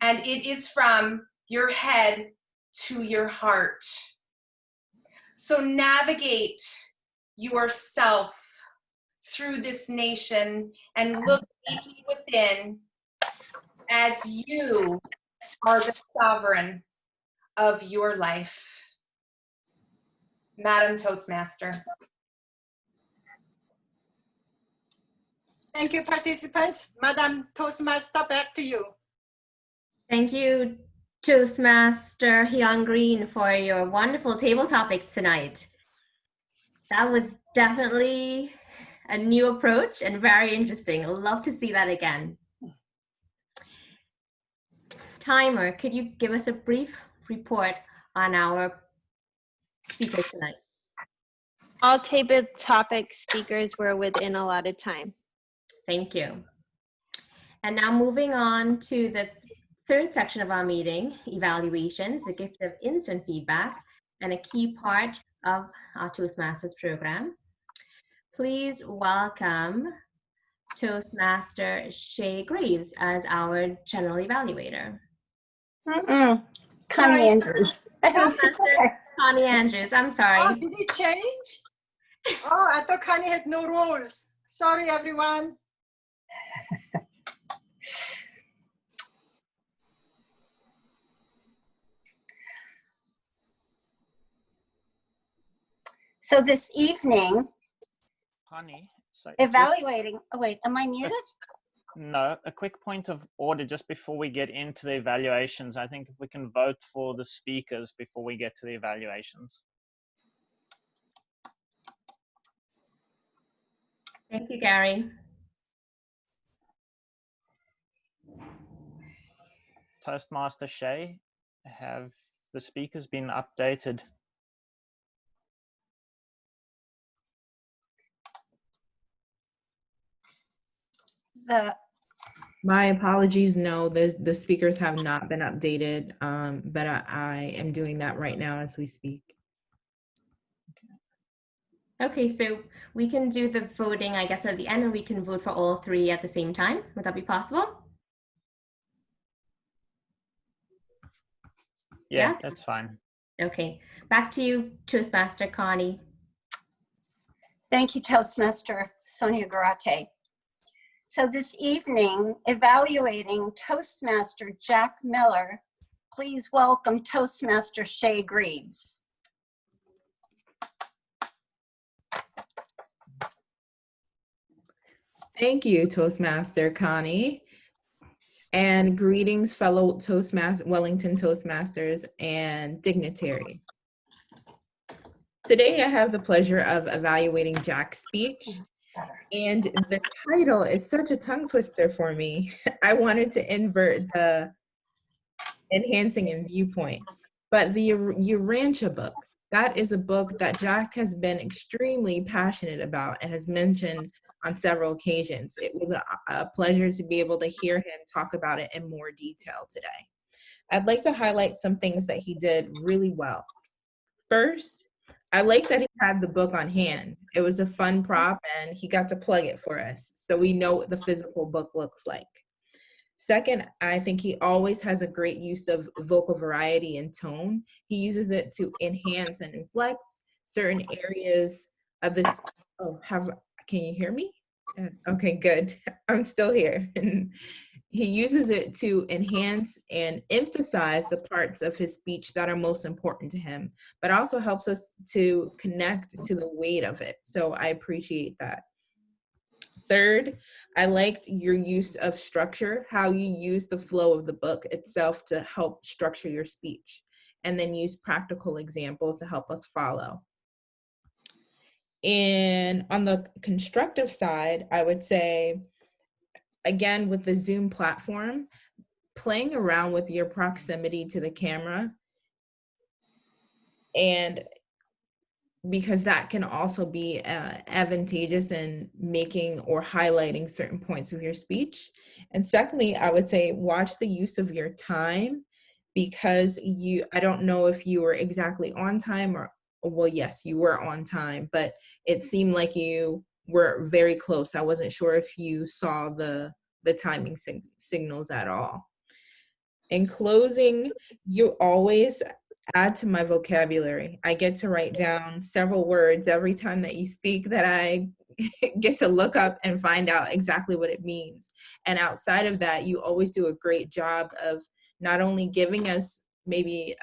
And it is from your head to your heart. So navigate yourself through this nation and look deeply within, as you are the sovereign of your life. Madam Toastmaster. Thank you, participants. Madam Toastmaster, back to you. Thank you, Toastmaster Hyun Green, for your wonderful table topics tonight. That was definitely a new approach and very interesting. I'd love to see that again. Timer, could you give us a brief report on our speakers tonight? All table topic speakers were within allotted time. Thank you. And now moving on to the third section of our meeting, evaluations, the gift of instant feedback, and a key part of our Toastmasters program. Please welcome Toastmaster Shay Graves as our general evaluator. Connie Andrews. Toastmaster Connie Andrews, I'm sorry. Oh, did it change? Oh, I thought Connie had no roles. Sorry, everyone. So this evening, Connie, so evaluating, oh wait, am I muted? No, a quick point of order just before we get into the evaluations. I think if we can vote for the speakers before we get to the evaluations. Thank you, Gary. Toastmaster Shay, have the speakers been updated? My apologies. No, the speakers have not been updated, but I am doing that right now as we speak. Okay, so we can do the voting, I guess, at the end, and we can vote for all three at the same time. Would that be possible? Yeah, Yes? that's fine. Okay, back to you, Toastmaster Connie. Thank you, Toastmaster Sonia Garate. So this evening, evaluating Toastmaster Jack Miller, please welcome Toastmaster Shay Greaves. Thank you, Toastmaster Connie. And greetings, fellow Wellington Toastmasters and dignitary. Today, I have the pleasure of evaluating Jack's speech. And the title is such a tongue twister for me. I wanted to invert the enhancing and viewpoint. But the Urantia book, that is a book that Jack has been extremely passionate about and has mentioned on several occasions. It was a pleasure to be able to hear him talk about it in more detail today. I'd like to highlight some things that he did really well. First, I like that he had the book on hand. It was a fun prop and he got to plug it for us so we know what the physical book looks like. Second, I think he always has a great use of vocal variety and tone. He uses it to enhance and inflect certain areas of this. Can you hear me? Okay, good. I'm still here. He uses it to enhance and emphasize the parts of his speech that are most important to him, but also helps us to connect to the weight of it. So I appreciate that. Third, I liked your use of structure, how you use the flow of the book itself to help structure your speech, and then use practical examples to help us follow. And on the constructive side, I would say, again, with the Zoom platform, playing around with your proximity to the camera, and because that can also be advantageous in making or highlighting certain points of your speech. And secondly, I would say watch the use of your time, because I don't know if you were exactly on time or, well, yes, you were on time, but it seemed like you were very close. I wasn't sure if you saw the timing signals at all. In closing, you always add to my vocabulary. I get to write down several words every time that you speak that I get to look up and find out exactly what it means. And outside of that, you always do a great job of not only giving us, maybe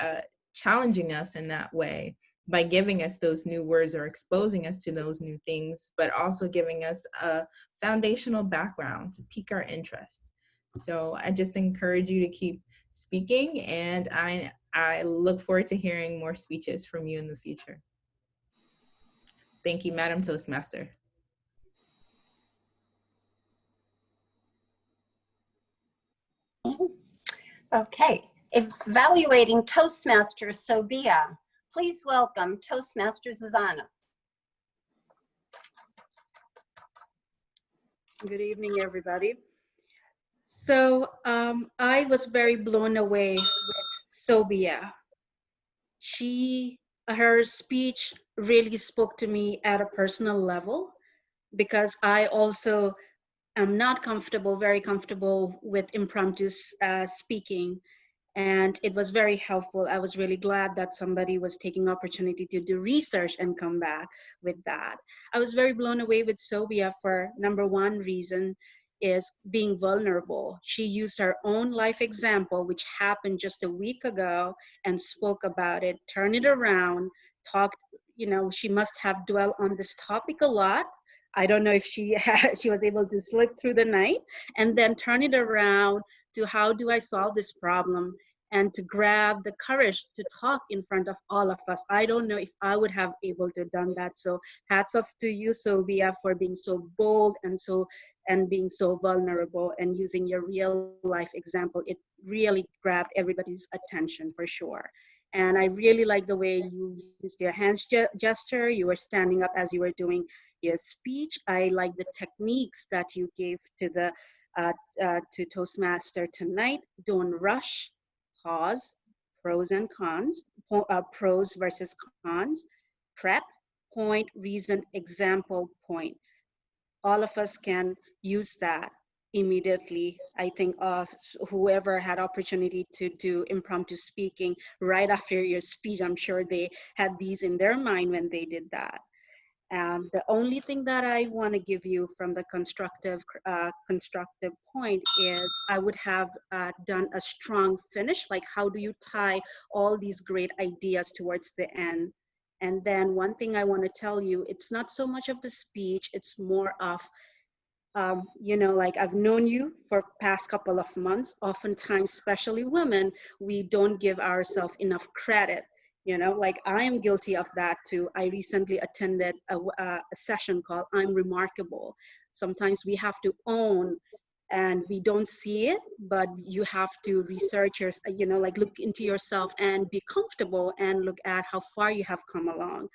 challenging us in that way by giving us those new words or exposing us to those new things, but also giving us a foundational background to pique our interest. So I just encourage you to keep speaking, and I look forward to hearing more speeches from you in the future. Thank you, Madam Toastmaster. Okay, evaluating Toastmasters Sobia. Please welcome Toastmaster Susanna. Good evening, everybody. So I was very blown away with Sobia. Her speech really spoke to me at a personal level because I also am not very comfortable with impromptu speaking. And it was very helpful. I was really glad that somebody was taking opportunity to do research and come back with that. I was very blown away with Sobia for number one reason is being vulnerable. She used her own life example, which happened just a week ago, and spoke about it, turned it around, talked, she must have dwelled on this topic a lot. I don't know if she was able to slip through the night and then turn it around to how do I solve this problem, and to grab the courage to talk in front of all of us. I don't know if I would have able to done that. So hats off to you, Sobia, for being so bold and being so vulnerable and using your real life example. It really grabbed everybody's attention for sure. And I really like the way you used your hands gesture. You were standing up as you were doing your speech. I like the techniques that you gave to Toastmaster tonight. Don't rush, pause, pros and cons, pros versus cons, prep, point, reason, example, point. All of us can use that immediately. I think of whoever had opportunity to do impromptu speaking right after your speech, I'm sure they had these in their mind when they did that. And the only thing that I want to give you from the constructive point is I would have done a strong finish. Like, how do you tie all these great ideas towards the end? And then one thing I want to tell you, it's not so much of the speech, it's more of, like I've known you for past couple of months. Oftentimes, especially women, we don't give ourselves enough credit. Like I am guilty of that too. I recently attended a session called I'm Remarkable. Sometimes we have to own, and we don't see it, but you have to research like look into yourself and be comfortable and look at how far you have come along.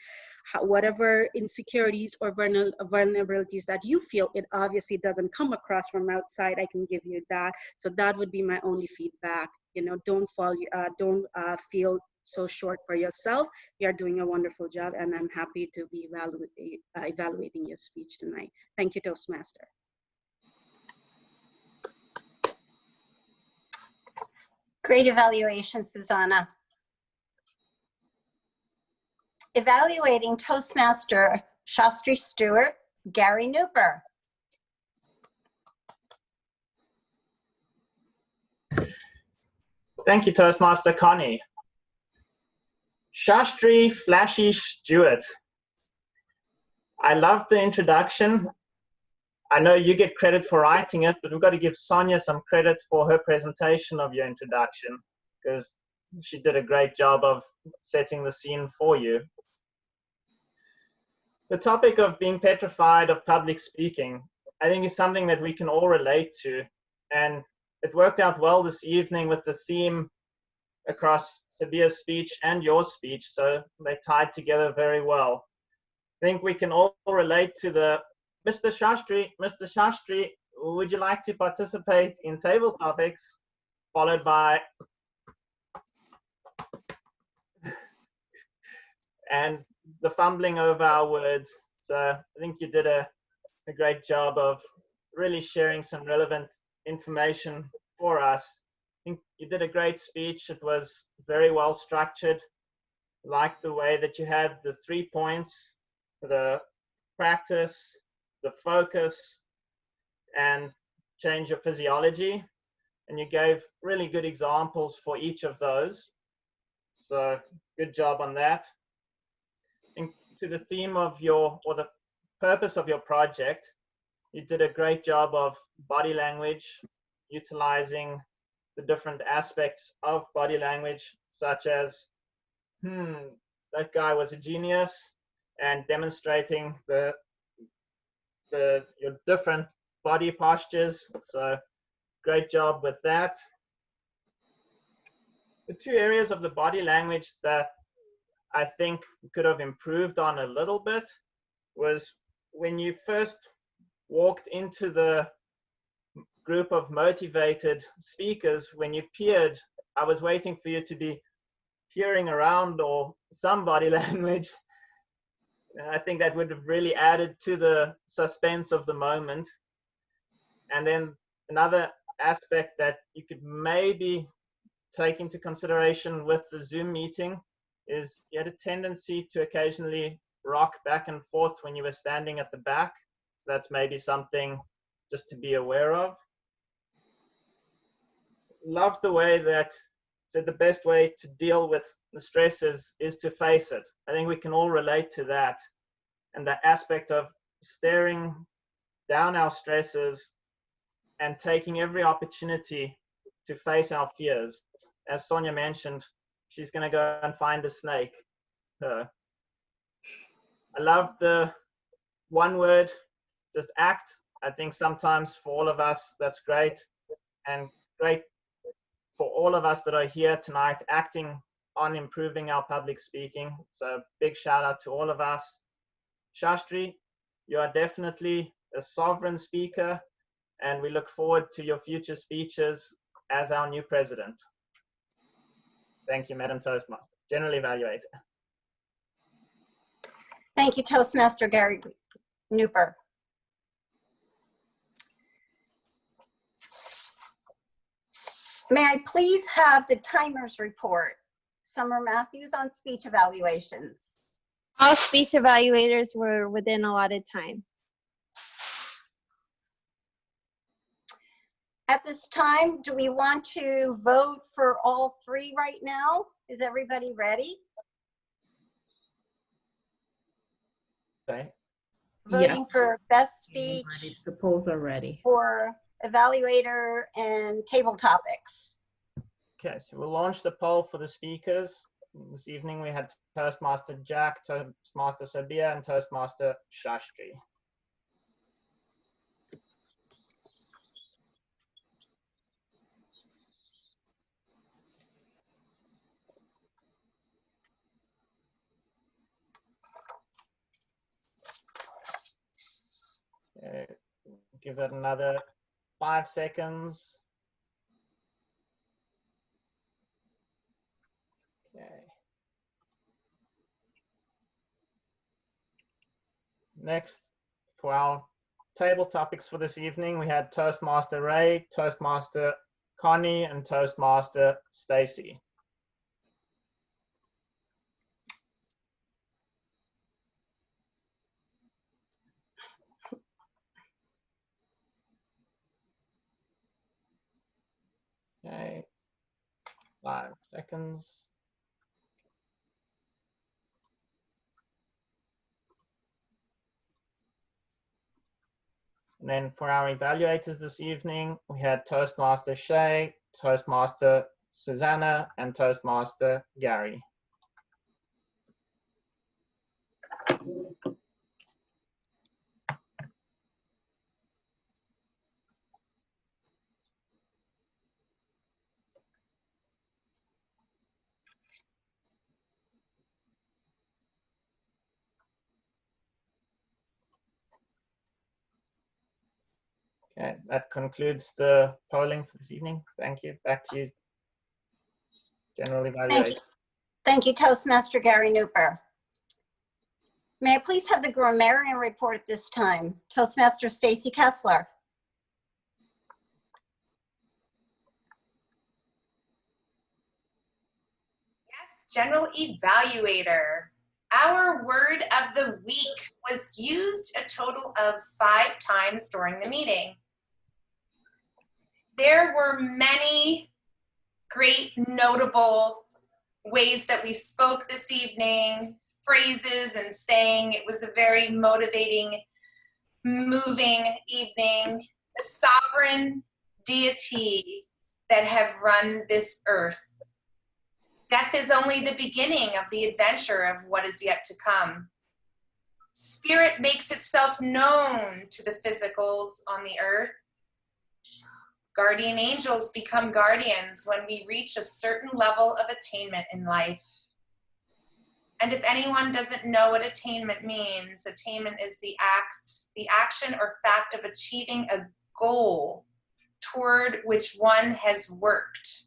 Whatever insecurities or vulnerabilities that you feel, it obviously doesn't come across from outside. I can give you that. So that would be my only feedback. Don't feel so short for yourself. You're doing a wonderful job, and I'm happy to be evaluating your speech tonight. Thank you, Toastmaster. Great evaluation, Susanna. Evaluating Toastmaster Shastri Stewart, Gary Newper. Thank you, Toastmaster Connie. Shastri Flashy Stewart. I love the introduction. I know you get credit for writing it, but we've got to give Sonia some credit for her presentation of your introduction, because she did a great job of setting the scene for you. The topic of being petrified of public speaking, I think, is something that we can all relate to. And it worked out well this evening with the theme across Sobia's speech and your speech, so they tied together very well. I think we can all relate to the Mr. Shastri, would you like to participate in table topics? Followed by, and the fumbling over our words. So I think you did a great job of really sharing some relevant information for us. I think you did a great speech. It was very well structured. I liked the way that you had the 3 points, the practice, the focus, and change your physiology. And you gave really good examples for each of those. So good job on that. And to the theme of the purpose of your project, you did a great job of body language, utilizing the different aspects of body language, such as, that guy was a genius, and demonstrating your different body postures. So great job with that. the two areas of the body language that I think could have improved on a little bit was when you first walked into the group of motivated speakers, when you peered, I was waiting for you to be peering around or some body language. I think that would have really added to the suspense of the moment. And then another aspect that you could maybe take into consideration with the Zoom meeting is you had a tendency to occasionally rock back and forth when you were standing at the back. So that's maybe something just to be aware of. Love the way that said the best way to deal with the stresses is to face it. I think we can all relate to that. And the aspect of staring down our stresses and taking every opportunity to face our fears. As Sonia mentioned, she's going to go and find a snake. I love the one word, just act. I think sometimes for all of us, that's great. And great for all of us that are here tonight, acting on improving our public speaking. So big shout out to all of us. Shastri, you are definitely a sovereign speaker, and we look forward to your future speeches as our new president. Thank you, Madam Toastmaster. General Evaluator. Thank you, Toastmaster Gary Newper. May I please have the timers report? Summer Matthews on speech evaluations. All speech evaluators were within allotted time. At this time, do we want to vote for all three right now? Is everybody ready? Okay. Voting for best speech, The polls are ready. for evaluator, and table topics. Okay, so we'll launch the poll for the speakers. This evening we had Toastmaster Jack, Toastmaster Sabia, and Toastmaster Shastri. Okay, give that another 5 seconds. Okay. Next, for our table topics for this evening, we had Toastmaster Ray, Toastmaster Connie, and Toastmaster Stacy. Okay, 5 seconds. And then for our evaluators this evening, we had Toastmaster Shay, Toastmaster Susanna, and Toastmaster Gary. Okay, that concludes the polling for this evening. Thank you. Back to you, General Evaluator. Thank you, Toastmaster Gary Newper. May I please have the grammarian report at this time? Toastmaster Stacy Kessler. Yes, General Evaluator. Our word of the week was used a total of 5 times during the meeting. There were many great notable ways that we spoke this evening, phrases and saying. It was a very motivating, moving evening. The sovereign deity that have run this earth. Death is only the beginning of the adventure of what is yet to come. Spirit makes itself known to the physicals on the earth. Guardian angels become guardians when we reach a certain level of attainment in life. And if anyone doesn't know what attainment means, attainment is the action or fact of achieving a goal toward which one has worked.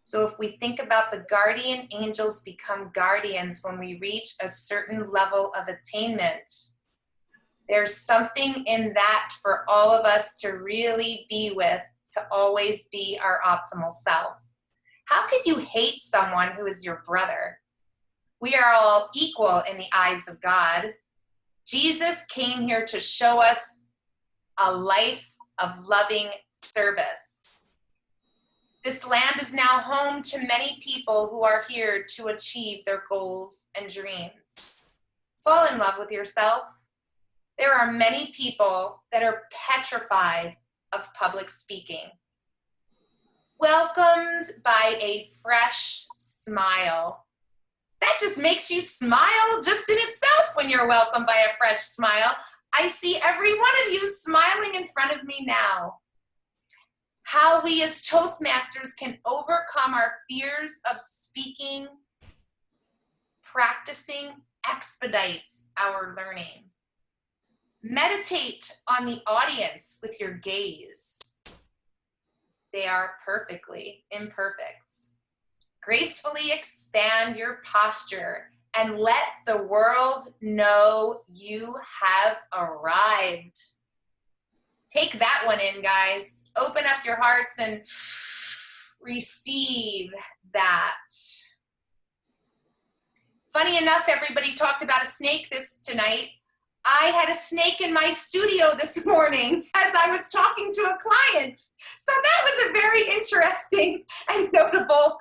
So if we think about the guardian angels become guardians when we reach a certain level of attainment, there's something in that for all of us to really be with, to always be our optimal self. How could you hate someone who is your brother? We are all equal in the eyes of God. Jesus came here to show us a life of loving service. This land is now home to many people who are here to achieve their goals and dreams. Fall in love with yourself. There are many people that are petrified of public speaking. Welcomed by a fresh smile. That just makes you smile just in itself when you're welcomed by a fresh smile. I see every one of you smiling in front of me now. How we as Toastmasters can overcome our fears of speaking, practicing expedites our learning. Meditate on the audience with your gaze. They are perfectly imperfect. Gracefully expand your posture and let the world know you have arrived. Take that one in, guys. Open up your hearts and receive that. Funny enough, everybody talked about a snake tonight. I had a snake in my studio this morning as I was talking to a client. So that was a very interesting and notable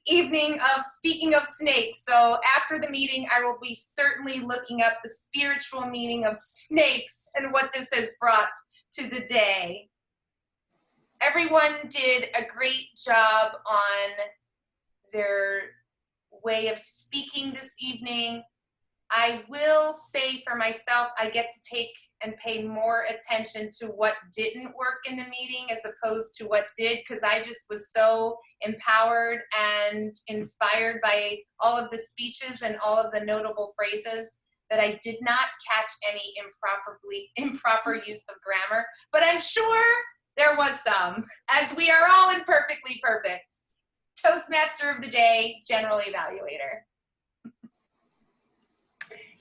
evening of speaking of snakes. So after the meeting, I will be certainly looking up the spiritual meaning of snakes and what this has brought to the day. Everyone did a great job on their way of speaking this evening. I will say for myself, I get to take and pay more attention to what didn't work in the meeting as opposed to what did, because I just was so empowered and inspired by all of the speeches and all of the notable phrases that I did not catch any improper use of grammar, but I'm sure there was some, as we are all imperfectly perfect. Toastmaster of the Day, General Evaluator.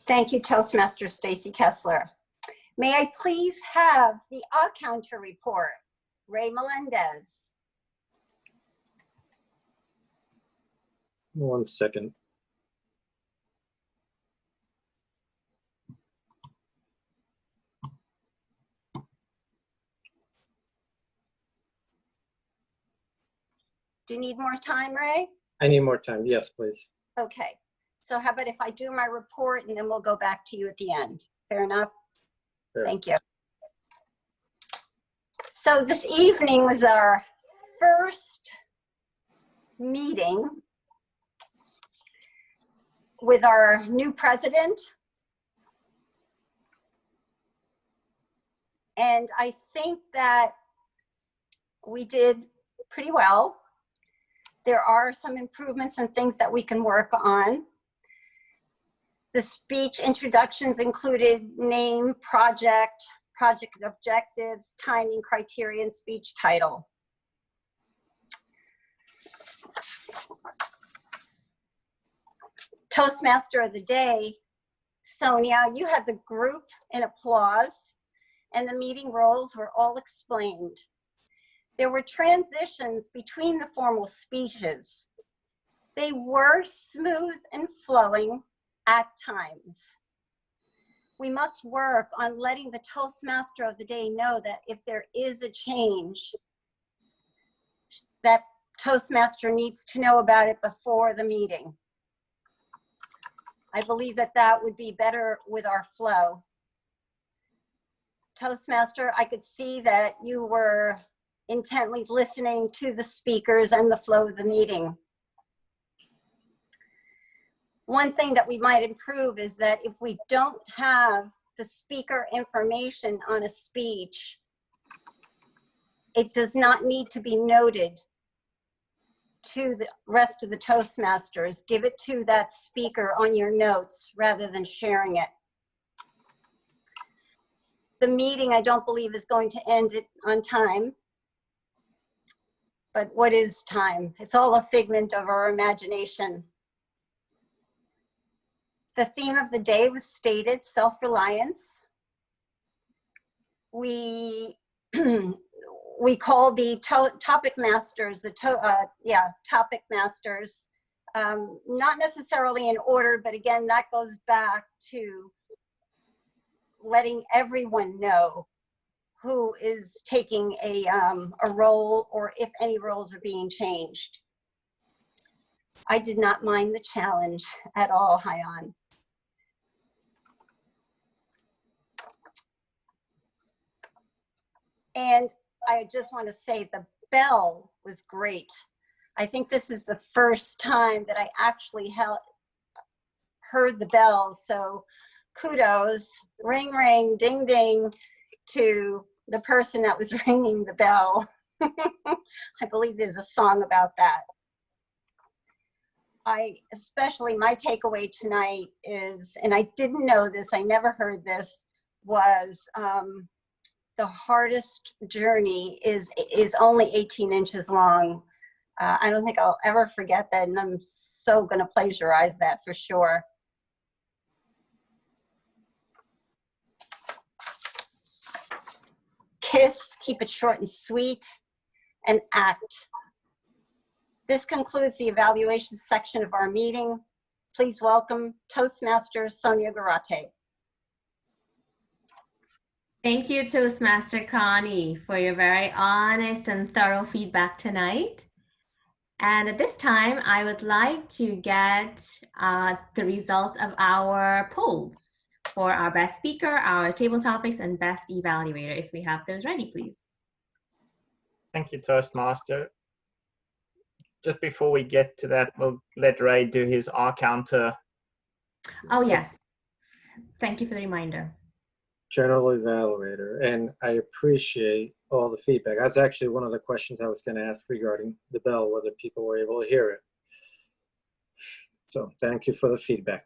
Thank you, Toastmaster Stacy Kessler. May I please have the counter report? Ray Melendez. 1 second. Do you need more time, Ray? I need more time. Yes, please. Okay. So how about if I do my report and then we'll go back to you at the end? Fair enough? Fair. Thank you. So this evening was our first meeting with our new president. And I think that we did pretty well. There are some improvements and things that we can work on. The speech introductions included name, project objectives, timing, criteria, and speech title. Toastmaster of the Day, Sonia, you had the group in applause, and the meeting roles were all explained. There were transitions between the formal speeches. They were smooth and flowing at times. We must work on letting the Toastmaster of the Day know that if there is a change, that Toastmaster needs to know about it before the meeting. I believe that that would be better with our flow. Toastmaster, I could see that you were intently listening to the speakers and the flow of the meeting. One thing that we might improve is that if we don't have the speaker information on a speech, it does not need to be noted to the rest of the Toastmasters. Give it to that speaker on your notes rather than sharing it. The meeting, I don't believe, is going to end on time. But what is time? It's all a figment of our imagination. The theme of the day was stated, self-reliance. We called the topic masters, topic masters, not necessarily in order, but again, that goes back to letting everyone know who is taking a role or if any roles are being changed. I did not mind the challenge at all, Hyan. And I just want to say the bell was great. I think this is the first time that I actually heard the bell. So kudos, ring, ring, ding, ding to the person that was ringing the bell. I believe there's a song about that. Especially my takeaway tonight is, and I didn't know this, I never heard this, was the hardest journey is only 18 inches long. I don't think I'll ever forget that, and I'm so going to plagiarize that for sure. Kiss, keep it short and sweet, and act. This concludes the evaluation section of our meeting. Please welcome Toastmaster Sonia Garate. Thank you, Toastmaster Connie, for your very honest and thorough feedback tonight. And at this time, I would like to get the results of our polls for our best speaker, our table topics, and best evaluator. If we have those ready, please. Thank you, Toastmaster. Just before we get to that, we'll let Ray do his R counter. Oh, yes. Thank you for the reminder. General evaluator, and I appreciate all the feedback. That's actually one of the questions I was going to ask regarding the bell, whether people were able to hear it. So thank you for the feedback.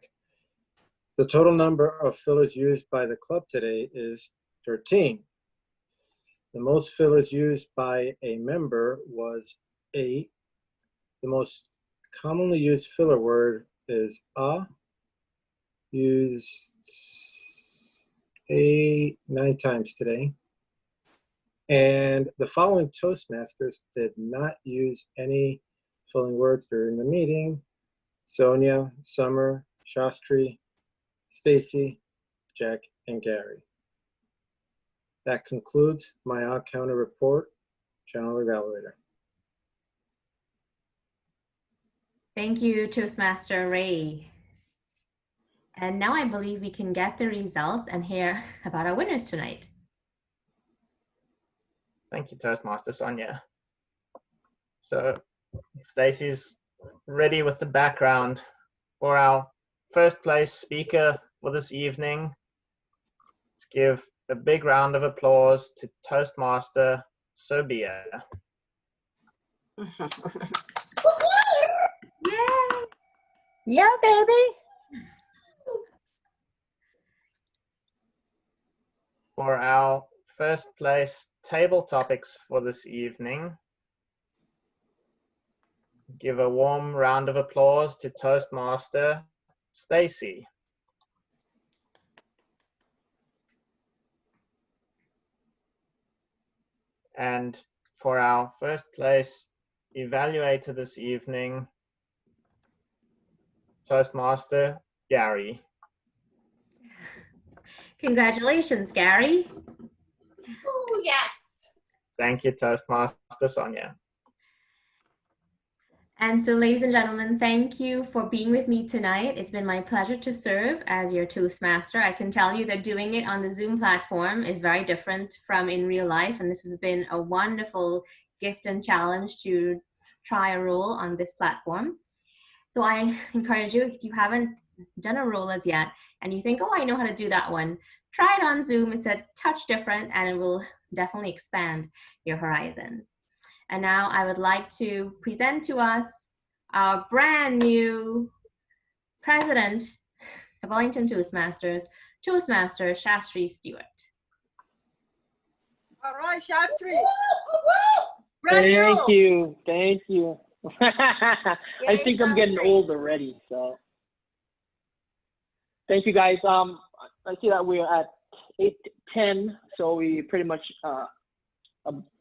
The total number of fillers used by the club today is 13. The most fillers used by a member was 8. The most commonly used filler word is used 9 times today. And the following Toastmasters did not use any filling words during the meeting: Sonia, Summer, Shastri, Stacy, Jack, and Gary. That concludes my odd counter report, General Evaluator. Thank you, Toastmaster Ray. And now I believe we can get the results and hear about our winners tonight. Thank you, Toastmaster Sonia. So Stacey's ready with the background for our first place speaker for this evening. Let's give a big round of applause to Toastmaster Sobia. Yeah. Yeah, baby. For our first place table topics for this evening, give a warm round of applause to Toastmaster Stacy. And for our first place evaluator this evening, Toastmaster Gary. Congratulations, Gary. Oh, yes. Thank you, Toastmaster Sonia. And so, ladies and gentlemen, thank you for being with me tonight. It's been my pleasure to serve as your Toastmaster. I can tell you that doing it on the Zoom platform is very different from in real life, and this has been a wonderful gift and challenge to try a role on this platform. So I encourage you, if you haven't done a role as yet, and you think, oh, I know how to do that one, try it on Zoom. It's a touch different, and it will definitely expand your horizons. And now I would like to present to us our brand new president of Wellington Toastmasters, Toastmaster Shastri Stewart. All right, Shastri. Brand Thank new. you. Thank you. I think I'm getting old already, so. Thank you, guys. I see that we're at 8:10, so we pretty much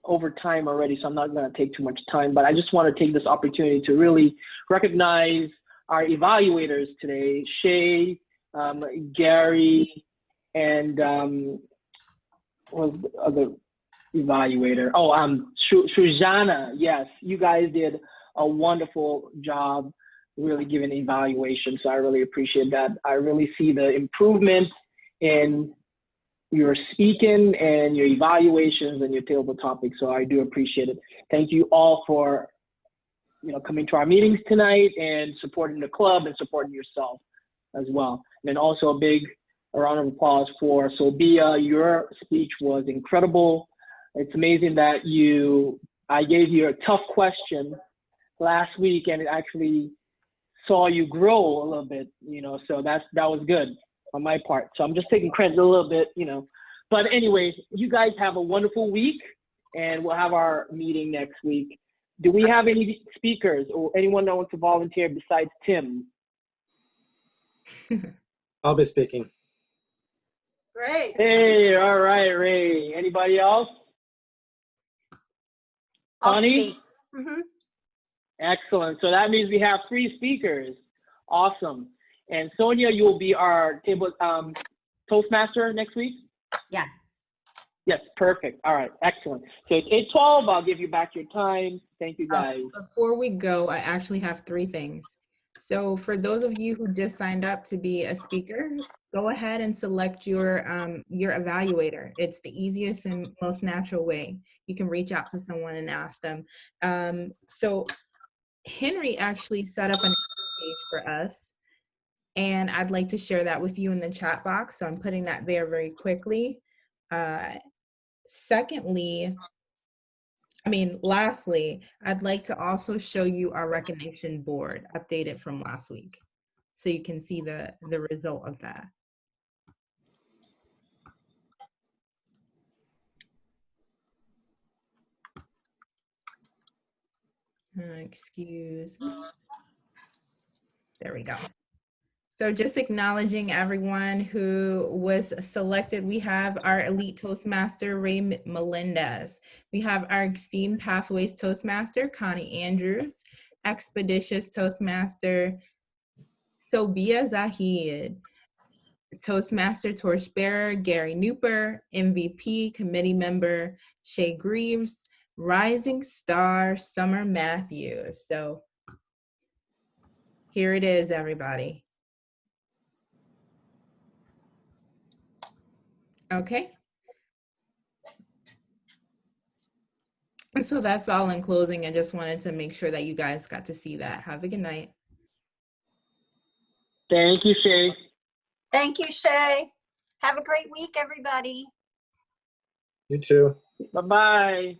over time already, so I'm not going to take too much time, but I just want to take this opportunity to really recognize our evaluators today, Shay, Gary, and what was the other evaluator? Oh, Shrujana. Yes, you guys did a wonderful job really giving evaluation, so I really appreciate that. I really see the improvement in your speaking and your evaluations and your table topics, so I do appreciate it. Thank you all for coming to our meetings tonight and supporting the club and supporting yourself as well. And then also a big round of applause for Sobia. Your speech was incredible. It's amazing that I gave you a tough question last week and it actually saw you grow a little bit, so that was good on my part. So I'm just taking credit a little bit, But anyways, you guys have a wonderful week and we'll have our meeting next week. Do we have any speakers or anyone that wants to volunteer besides Tim? I'll be speaking. Great. Hey, all right, Ray. Anybody else? Connie? Mm-hmm. Excellent. So that means we have 3 speakers. Awesome. And Sonia, you will be our table Toastmaster next week? Yes. Yes, perfect. All right, excellent. So it's 8:12. I'll give you back your time. Thank you, guys. Before we go, I actually have 3 things. So for those of you who just signed up to be a speaker, go ahead and select your evaluator. It's the easiest and most natural way. You can reach out to someone and ask them. So Henry actually set up an page for us, and I'd like to share that with you in the chat box. So I'm putting that there very quickly. Lastly, I'd like to also show you our recognition board updated from last week, so you can see the result of that. Excuse me. There we go. So just acknowledging everyone who was selected. We have our Elite Toastmaster, Ray Melendez. We have our Esteemed Pathways Toastmaster, Connie Andrews. Expeditious Toastmaster, Sobia Zahid. Toastmaster Torchbearer, Gary Nooper. MVP Committee Member, Shay Greaves. Rising Star, Summer Matthews. So here it is, everybody. Okay. And so that's all in closing. I just wanted to make sure that you guys got to see that. Have a good night. Thank you, Shay. Thank you, Shay. Have a great week, everybody. You too. Bye-bye.